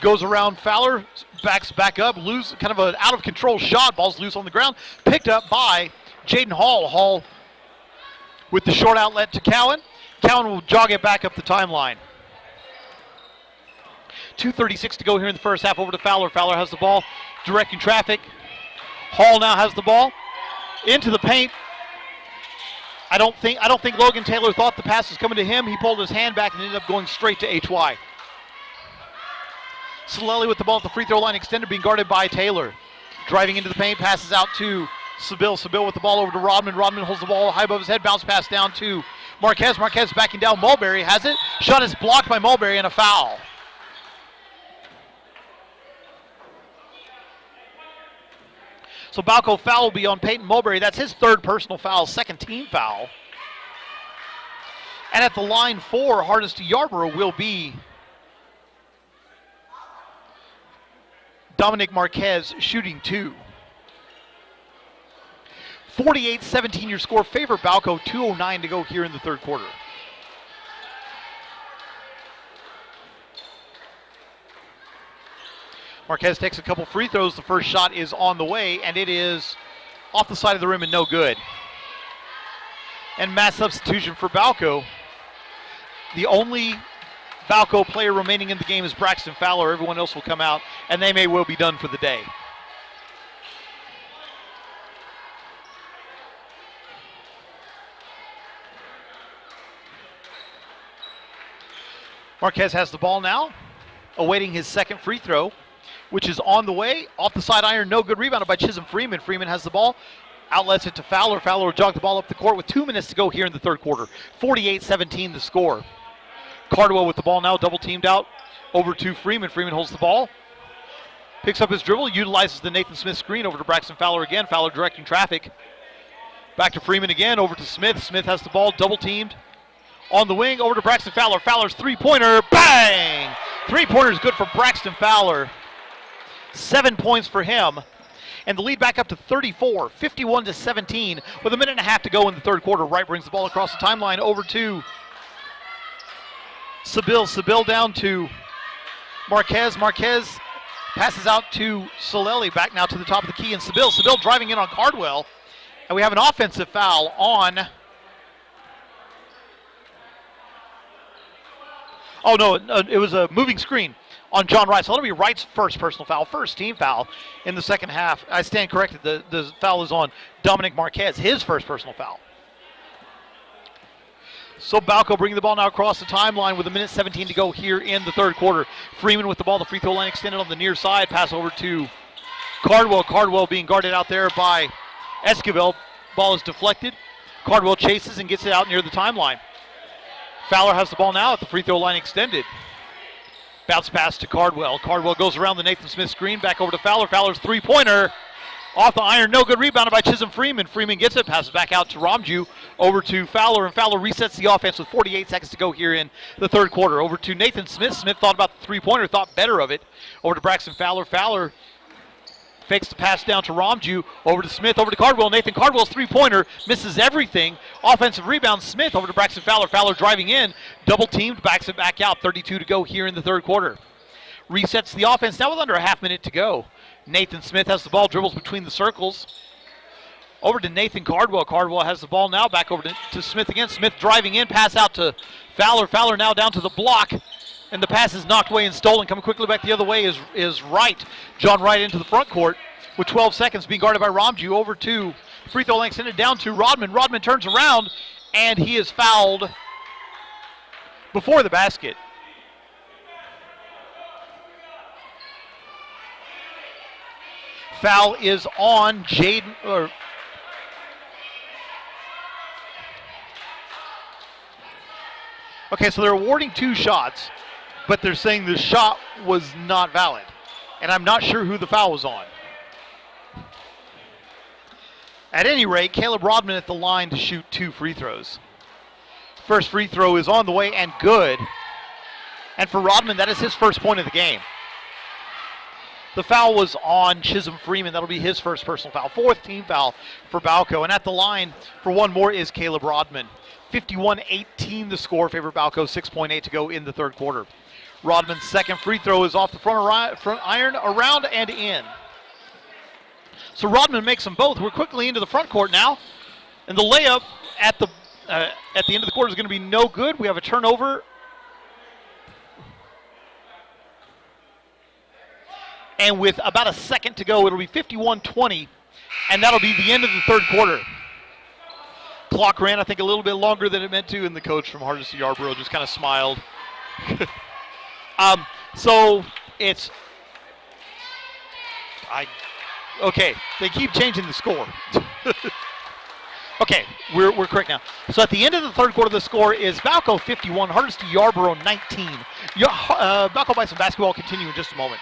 goes around Fowler, backs back up, loose, kind of an out-of-control shot. Ball's loose on the ground. Picked up by Jaden Hall. Hall with the short outlet to Cowan. Cowan will jog it back up the timeline. 2:36 to go here in the first half. Over to Fowler. Fowler has the ball, directing traffic. Hall now has the ball into the paint. I don't think Logan Taylor thought the pass was coming to him. He pulled his hand back and ended up going straight to HY. Solelli with the ball at the free throw line, extended, being guarded by Taylor. Driving into the paint, passes out to Seville. Seville with the ball over to Rodman. Rodman holds the ball high above his head, bounce pass down to Marquez. Marquez backing down. Mulberry has it. Shot is blocked by Mulberry and a foul. So Balko foul will be on Peyton Mulberry. That's his third personal foul, second team foul. And at the line for Hardesty Yarbrough will be Dominic Marquez, shooting 2. 48-17 your score, favor Balko. 2:09 to go here in the third quarter. Marquez takes a couple free throws. The first shot is on the way, and it is off the side of the rim and no good. And mass substitution for Balko. The only Balko player remaining in the game is Braxton Fowler. Everyone else will come out, and they may well be done for the day. Marquez has the ball now, awaiting his second free throw, which is on the way. Off the side iron, no good. Rebounded by Chisholm Freeman. Freeman has the ball, outlets it to Fowler. Fowler will jog the ball up the court with 2 minutes to go here in the third quarter. 48-17 the score. Cardwell with the ball now, double teamed out over to Freeman. Freeman holds the ball, picks up his dribble, utilizes the Nathan Smith screen over to Braxton Fowler again. Fowler directing traffic. Back to Freeman again, over to Smith. Smith has the ball, double teamed. On the wing, over to Braxton Fowler. Fowler's three-pointer, bang! Three-pointer is good for Braxton Fowler. 7 points for him. And the lead back up to 34, 51-17, with a minute and a half to go in the third quarter. Wright brings the ball across the timeline over to Seville. Seville down to Marquez. Marquez passes out to Solelli. Back now to the top of the key, and Seville. Seville driving in on Cardwell. And we have an offensive foul on... Oh, no, it was a moving screen on John Wright. So that'll be Wright's first personal foul, first team foul in the second half. I stand corrected. The foul is on Dominic Marquez, his first personal foul. So Balko bringing the ball now across the timeline with a minute 17 to go here in the third quarter. Freeman with the ball, the free throw line extended on the near side. Pass over to Cardwell. Cardwell being guarded out there by Esquivel. Ball is deflected. Cardwell chases and gets it out near the timeline. Fowler has the ball now at the free throw line extended. Bounce pass to Cardwell. Cardwell goes around the Nathan Smith screen, back over to Fowler. Fowler's three-pointer off the iron, no good. Rebounded by Chisholm Freeman. Freeman gets it, passes back out to Romju, over to Fowler, and Fowler resets the offense with 48 seconds to go here in the third quarter. Over to Nathan Smith. Smith thought about the three-pointer, thought better of it. Over to Braxton Fowler. Fowler Fakes the pass down to Romju, over to Smith, over to Cardwell. Nathan Cardwell's three-pointer misses everything. Offensive rebound, Smith over to Braxton Fowler. Fowler driving in, double teamed, backs it back out. 32 to go here in the third quarter. Resets the offense now with under a half minute to go. Nathan Smith has the ball, dribbles between the circles. Over to Nathan Cardwell. Cardwell has the ball now, back over to Smith again. Smith driving in, pass out to Fowler. Fowler now down to the block, and the pass is knocked away and stolen. Coming quickly back the other way is Wright. John Wright into the front court with 12 seconds, being guarded by Romju. Over to free throw line, send it down to Rodman. Rodman turns around, and he is fouled before the basket. Foul is on Jaden. Okay, so they're awarding 2 shots, but they're saying the shot was not valid. And I'm not sure who the foul was on. At any rate, Caleb Rodman at the line to shoot 2 free throws. First free throw is on the way and good. And for Rodman, that is his first point of the game. The foul was on Chisholm Freeman. That'll be his first personal foul. 4th team foul for Balko. And at the line for one more is Caleb Rodman. 51-18 the score, favor Balko. 6.8 to go in the third quarter. Rodman's second free throw is off the front iron, around and in. So Rodman makes them both. We're quickly into the front court now. And the layup at the end of the quarter is going to be no good. We have a turnover. And with about a second to go, it'll be 51-20, and that'll be the end of the third quarter. Clock ran, I think, a little bit longer than it meant to, and the coach from Hardesty Yarbrough just kind of smiled. So it's okay. They keep changing the score. Okay, we're correct now. So at the end of the third quarter, the score is Balko 51, Hardesty Yarbrough 19. Balko Bison basketball continue in just a moment.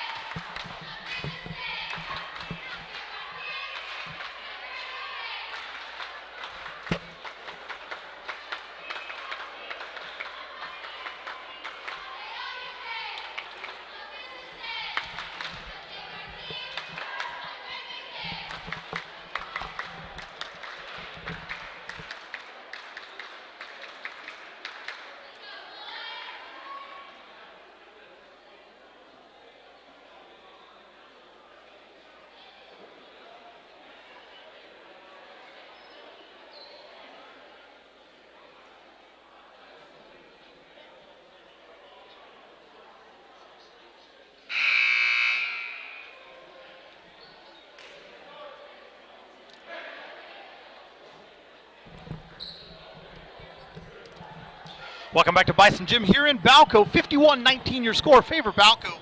Welcome back to Bison Gym here in Balko. 51-19 your score, favor Balko.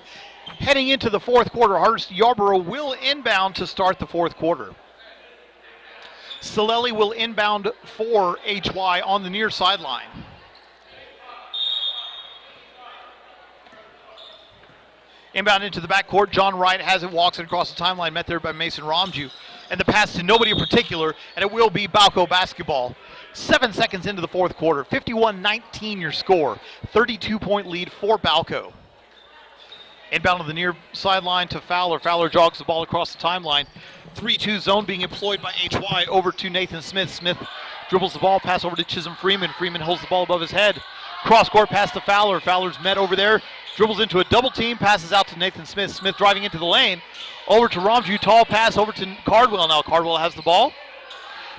Heading into the fourth quarter, Hardesty Yarbrough will inbound to start the fourth quarter. Salelli will inbound for HY on the near sideline. Inbound into the backcourt, John Wright has it, walks it across the timeline, met there by Mason Romju. And the pass to nobody in particular, and it will be Balko basketball. 7 seconds into the fourth quarter, 51-19 your score. 32-point lead for Balko. Inbound on the near sideline to Fowler. Fowler jogs the ball across the timeline. 3-2 zone being employed by HY over to Nathan Smith. Smith dribbles the ball, pass over to Chisholm Freeman. Freeman holds the ball above his head. Cross-court pass to Fowler. Fowler's met over there. Dribbles into a double team, passes out to Nathan Smith. Smith driving into the lane. Over to Romju, tall pass over to Cardwell. Now Cardwell has the ball.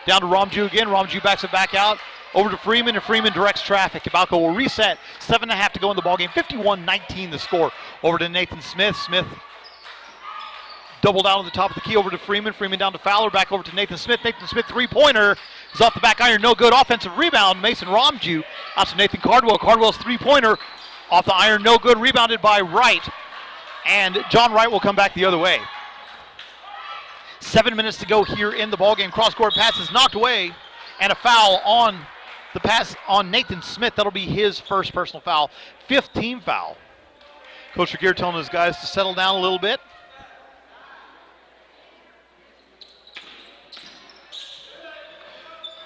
Down to Romju again. Romju backs it back out. Over to Freeman, and Freeman directs traffic. Balko will reset. 7.5 to go in the ballgame. 51-19 the score. Over to Nathan Smith. Smith double down on the top of the key over to Freeman. Freeman down to Fowler. Back over to Nathan Smith. Nathan Smith three-pointer is off the back iron. No good. Offensive rebound. Mason Romju out to Nathan Cardwell. Cardwell's three-pointer off the iron. No good. Rebounded by Wright. And John Wright will come back the other way. 7 minutes to go here in the ballgame. Cross-court pass is knocked away, and a foul on the pass on Nathan Smith. That'll be his first personal foul. 5th team foul. Coach Regier telling his guys to settle down a little bit.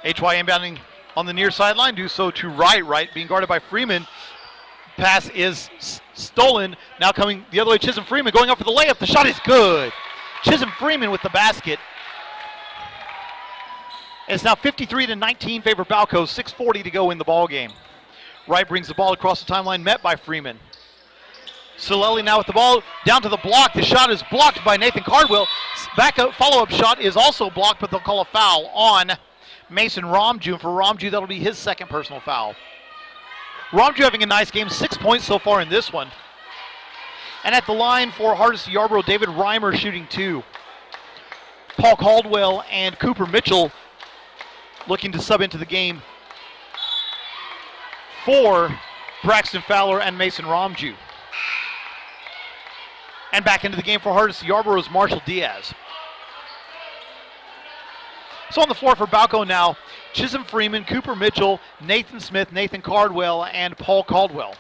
HY inbounding on the near sideline. Do so to Wright. Wright being guarded by Freeman. Pass is stolen. Now coming the other way, Chisholm Freeman going up for the layup. The shot is good. Chisholm Freeman with the basket. It's now 53-19 favor Balko, 6:40 to go in the ball game. Wright brings the ball across the timeline, met by Freeman. Solelli now with the ball, down to the block. The shot is blocked by Nathan Cardwell. Backup follow-up shot is also blocked, but they'll call a foul on Mason Romju. And for Romju, that'll be his second personal foul. Romju having a nice game, 6 points so far in this one. And at the line for Hardesty Yarbrough, David Reimer shooting 2. Paul Caldwell and Cooper Mitchell looking to sub into the game for Braxton Fowler and Mason Romju. And back into the game for Hardesty Yarbrough is Marshall Diaz. So on the floor for Balko now, Chisholm Freeman, Cooper Mitchell, Nathan Smith, Nathan Cardwell, and Paul Caldwell.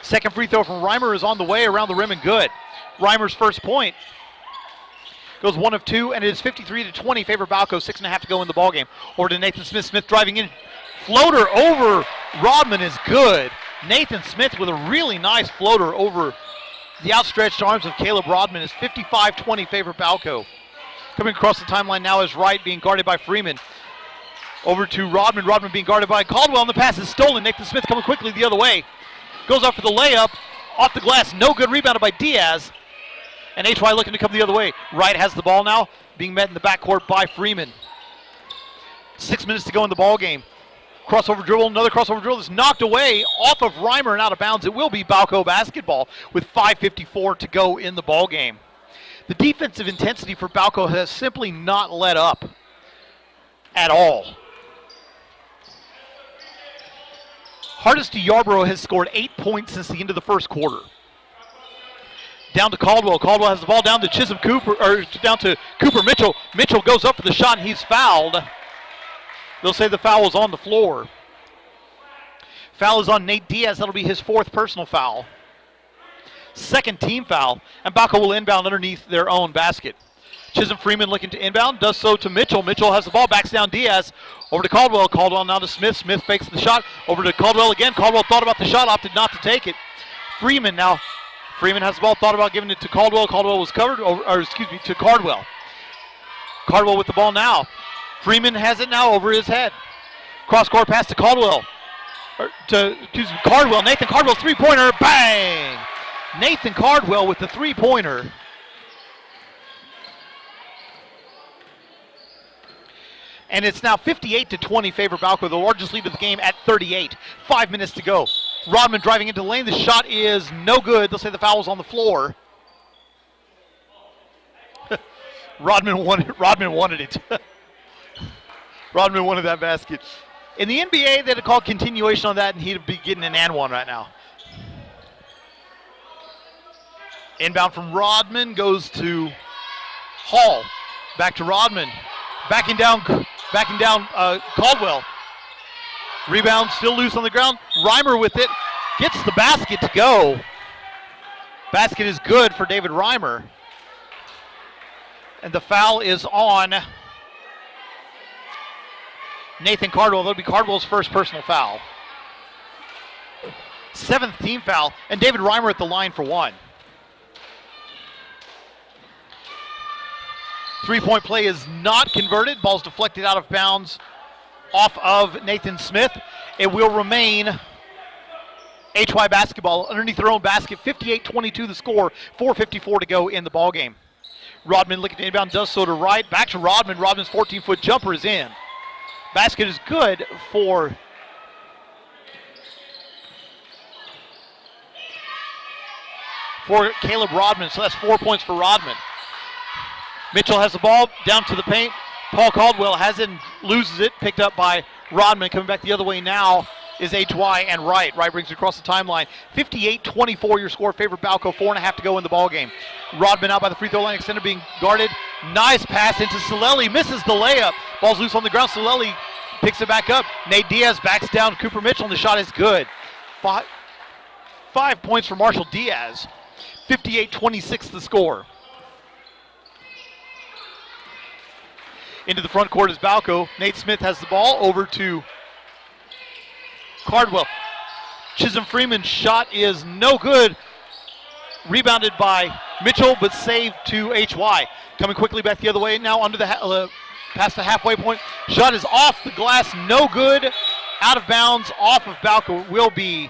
Second free throw from Reimer is on the way, around the rim and good. Reimer's first point goes 1 of 2, and it is 53-20, favor Balko, 6.5 to go in the ballgame. Over to Nathan Smith, Smith driving in. Floater over Rodman is good. Nathan Smith with a really nice floater over the outstretched arms of Caleb Rodman is 55-20, favor Balko. Coming across the timeline now is Wright being guarded by Freeman. Over to Rodman, Rodman being guarded by Caldwell, and the pass is stolen. Nathan Smith coming quickly the other way. Goes up for the layup, off the glass, no good, rebounded by Diaz. And HY looking to come the other way. Wright has the ball now, being met in the backcourt by Freeman. 6 minutes to go in the ball game. Crossover dribble, another crossover dribble is knocked away off of Reimer and out of bounds. It will be Balko basketball with 5:54 to go in the ball game. The defensive intensity for Balko has simply not let up at all. Hardesty Yarbrough has scored 8 points since the end of the first quarter. Down to Caldwell. Caldwell has the ball down to down to Cooper Mitchell. Mitchell goes up for the shot and he's fouled. They'll say the foul is on the floor. Foul is on Nate Diaz. That'll be his fourth personal foul. Second team foul, and Balko will inbound underneath their own basket. Chisholm Freeman looking to inbound, does so to Mitchell. Mitchell has the ball, backs down Diaz. Over to Caldwell. Caldwell now to Smith. Smith fakes the shot. Over to Caldwell again. Caldwell thought about the shot, opted not to take it. Freeman now. Freeman has the ball, thought about giving it to Caldwell. Caldwell was covered, to Cardwell. Cardwell with the ball now. Freeman has it now over his head. Cross-court pass to Caldwell. Cardwell. Nathan Cardwell, three-pointer. Bang! Nathan Cardwell with the three-pointer. And it's now 58-20 favor Balko, the largest lead of the game at 38. 5 minutes to go. Rodman driving into the lane. The shot is no good. They'll say the foul's on the floor. Rodman wanted it. Rodman wanted that basket. In the NBA, they'd have called continuation on that, and he'd be getting an and one right now. Inbound from Rodman goes to Hall. Back to Rodman. Backing down Caldwell. Rebound still loose on the ground. Reimer with it. Gets the basket to go. Basket is good for David Reimer. And the foul is on Nathan Cardwell. That'll be Cardwell's first personal foul. Seventh team foul. And David Reimer at the line for one. Three-point play is not converted. Ball's deflected out of bounds off of Nathan Smith. It will remain HY basketball underneath their own basket. 58-22 the score. 4:54 to go in the ballgame. Rodman looking to inbound, does so to Wright. Back to Rodman. Rodman's 14-foot jumper is in. Basket is good for Caleb Rodman, so that's 4 points for Rodman. Mitchell has the ball down to the paint. Paul Caldwell has it and loses it. Picked up by Rodman. Coming back the other way now is HY and Wright. Wright brings it across the timeline. 58-24 your score. Favor Balko. 4.5 to go in the ballgame. Rodman out by the free throw line. Extended being guarded. Nice pass into Solelli. Misses the layup. Ball's loose on the ground. Solelli picks it back up. Nate Diaz backs down Cooper Mitchell and the shot is good. 5 points for Marshall Diaz. 58-26 the score. Into the front court is Balko. Nate Smith has the ball over to Cardwell. Chisholm Freeman's shot is no good. Rebounded by Mitchell, but saved to HY. Coming quickly back the other way now under the past the halfway point. Shot is off the glass, no good. Out of bounds, off of Balko, will be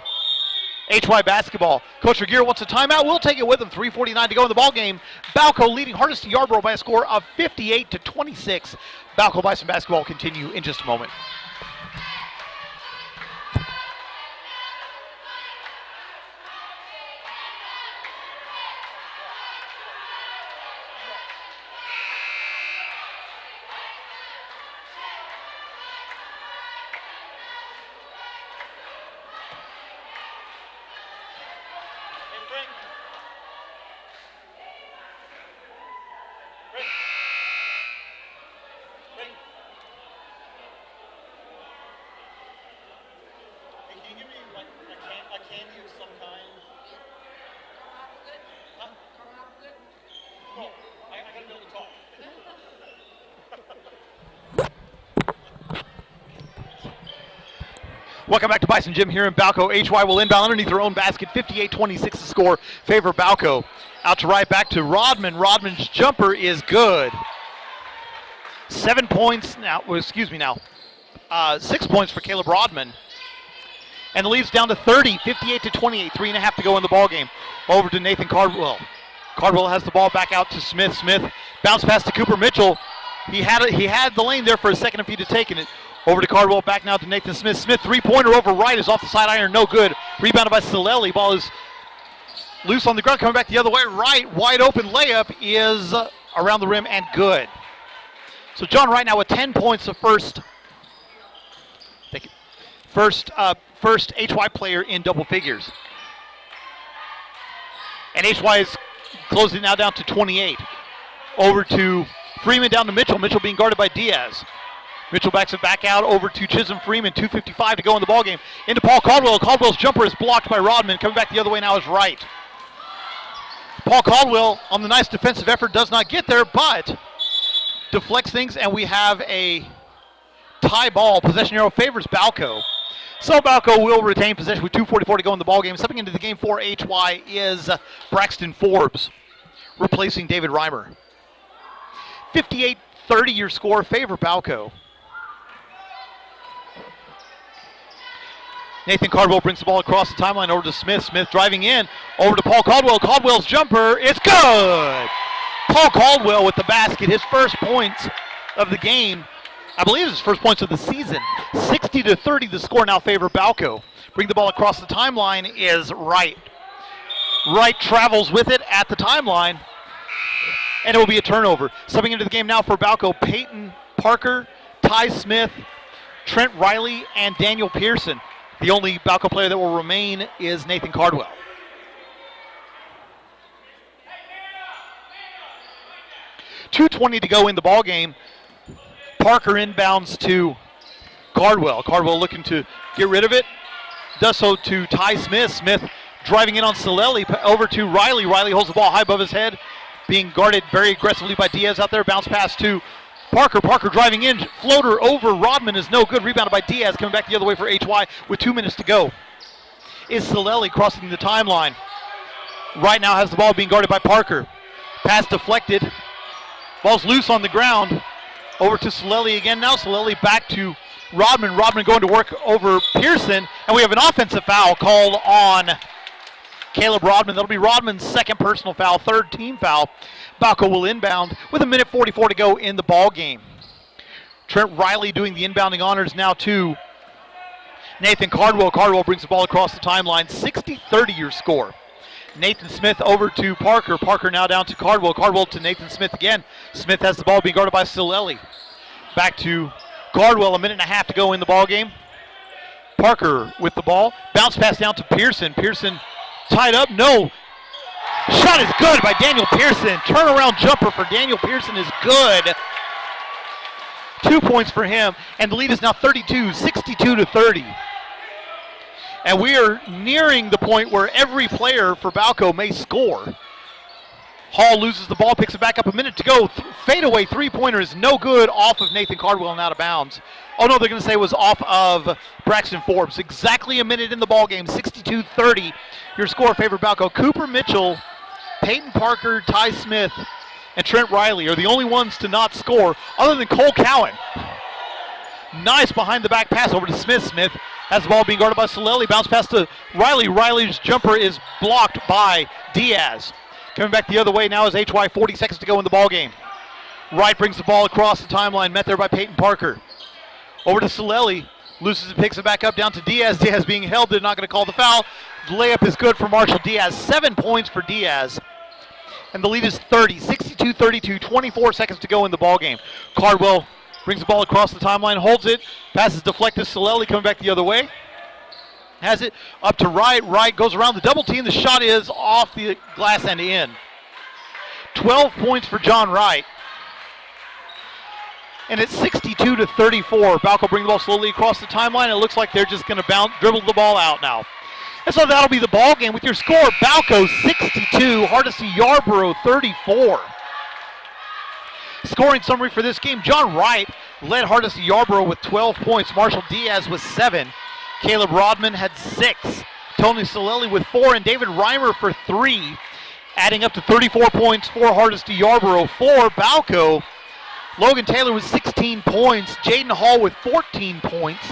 HY basketball. Coach Regier wants a timeout. We'll take it with him. 3:49 to go in the ball game. Balko leading Hardesty Yarbrough by a score of 58-26. Balko Bison basketball will continue in just a moment. Welcome back to Bison Gym here in Balko. HY will inbound underneath their own basket. 58-26 the score. Favor Balko. Out to right, back to Rodman. Rodman's jumper is good. 7 points now. Well, excuse me now. 6 points for Caleb Rodman. And the lead's down to 30, 58-28. 3.5 to go in the ball game. Over to Nathan Cardwell. Cardwell has the ball back out to Smith. Smith bounce pass to Cooper Mitchell. He had the lane there for a second if he'd have taken it. Over to Cardwell, back now to Nathan Smith. Smith, three-pointer over right is off the side iron, no good. Rebounded by Solelli. Ball is loose on the ground, coming back the other way. Right, wide open layup is around the rim and good. So John Wright now with 10 points, the first HY player in double figures. And HY is closing now down to 28. Over to Freeman, down to Mitchell. Mitchell being guarded by Diaz. Mitchell backs it back out over to Chisholm Freeman. 2:55 to go in the ballgame. Into Paul Caldwell. Caldwell's jumper is blocked by Rodman. Coming back the other way now is Wright. Paul Caldwell on the nice defensive effort does not get there, but deflects things, and we have a tie ball. Possession arrow favors Balko. So Balko will retain possession with 2:44 to go in the ballgame. Stepping into the game for HY is Braxton Forbes, replacing David Reimer. 58-30 your score, favor Balko. Nathan Cardwell brings the ball across the timeline over to Smith. Smith driving in, over to Paul Caldwell. Caldwell's jumper, it's good! Paul Caldwell with the basket, his first points of the game. I believe his first points of the season. 60-30 the score now favor Balko. Bring the ball across the timeline is Wright. Wright travels with it at the timeline, and it will be a turnover. Stepping into the game now for Balko, Peyton Parker, Ty Smith, Trent Riley, and Daniel Pearson. The only Balko player that will remain is Nathan Cardwell. .220 to go in the ball game. Parker inbounds to Cardwell. Cardwell looking to get rid of it. Does so to Ty Smith. Smith driving in on Solelli. Over to Riley. Riley holds the ball high above his head. Being guarded very aggressively by Diaz out there. Bounce pass to Parker. Parker driving in. Floater over Rodman is no good. Rebounded by Diaz. Coming back the other way for HY with 2 minutes to go. Is Solelli crossing the timeline. Right now has the ball being guarded by Parker. Pass deflected. Ball's loose on the ground. Over to Solelli again. Now Solelli back to Rodman. Rodman going to work over Pearson. And we have an offensive foul called on Caleb Rodman. That'll be Rodman's second personal foul, third team foul. Balko will inbound with 1:44 to go in the ball game. Trent Riley doing the inbounding honors now to Nathan Cardwell. Cardwell brings the ball across the timeline. 60-30 your score. Nathan Smith over to Parker. Parker now down to Cardwell. Cardwell to Nathan Smith again. Smith has the ball being guarded by Solelli. Back to Cardwell, 1.5 to go in the ball game. Parker with the ball. Bounce pass down to Pearson. Pearson tied up. No. Shot is good by Daniel Pearson. Turnaround jumper for Daniel Pearson is good. 2 points for him. And the lead is now 32, 62-30. And we are nearing the point where every player for Balko may score. Hall loses the ball, picks it back up, 1 minute to go. Fadeaway three-pointer is no good, off of Nathan Cardwell and out of bounds. Oh no, they're going to say it was off of Braxton Forbes. Exactly 1 minute in the ball game, 62-30. Your score favor Balko. Cooper Mitchell Peyton Parker, Ty Smith, and Trent Riley are the only ones to not score other than Cole Cowan. Nice behind-the-back pass over to Smith. Smith has the ball being guarded by Solelli. Bounce pass to Riley. Riley's jumper is blocked by Diaz. Coming back the other way now is HY, 40 seconds to go in the ball game. Wright brings the ball across the timeline, met there by Peyton Parker. Over to Solelli. Loses and picks it back up down to Diaz. Diaz being held. They're not going to call the foul. The layup is good for Marshall Diaz. 7 points for Diaz. And the lead is 30, 62-32, 24 seconds to go in the ball game. Cardwell brings the ball across the timeline, holds it, passes deflected. Solelli coming back the other way. Has it up to Wright. Wright goes around the double team. The shot is off the glass and in. 12 points for John Wright. And it's 62-34. Balko bring the ball slowly across the timeline. It looks like they're just going to dribble the ball out now. And so that'll be the ball game with your score. Balko 62, Hardesty Yarbrough 34. Scoring summary for this game. John Wright led Hardesty Yarbrough with 12 points. Marshall Diaz with 7. Caleb Rodman had 6. Tony Solelli with 4. And David Reimer for 3. Adding up to 34 points for Hardesty Yarbrough. For Balko, Logan Taylor with 16 points. Jaden Hall with 14 points.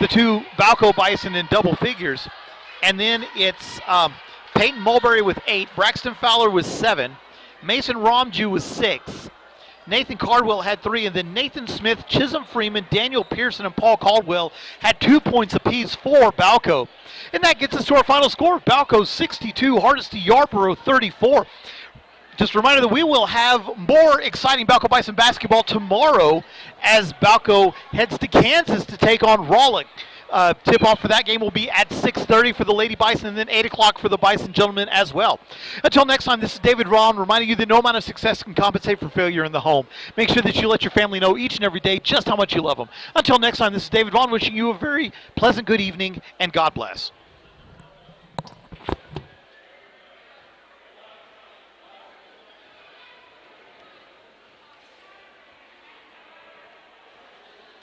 The two Balko Bison in double figures. And then it's Peyton Mulberry with 8. Braxton Fowler with 7. Mason Romju with 6. Nathan Cardwell had 3. And then Nathan Smith, Chisholm Freeman, Daniel Pearson, and Paul Caldwell had 2 points apiece for Balko. And that gets us to our final score. Balko 62, Hardesty Yarbrough 34. Just a reminder that we will have more exciting Balko Bison basketball tomorrow as Balko heads to Kansas to take on Rollick. Tip-off for that game will be at 6:30 for the Lady Bison and then 8 o'clock for the Bison gentlemen as well. Until next time, this is David Ron reminding you that no amount of success can compensate for failure in the home. Make sure that you let your family know each and every day just how much you love them. Until next time, this is David Ron wishing you a very pleasant good evening and God bless.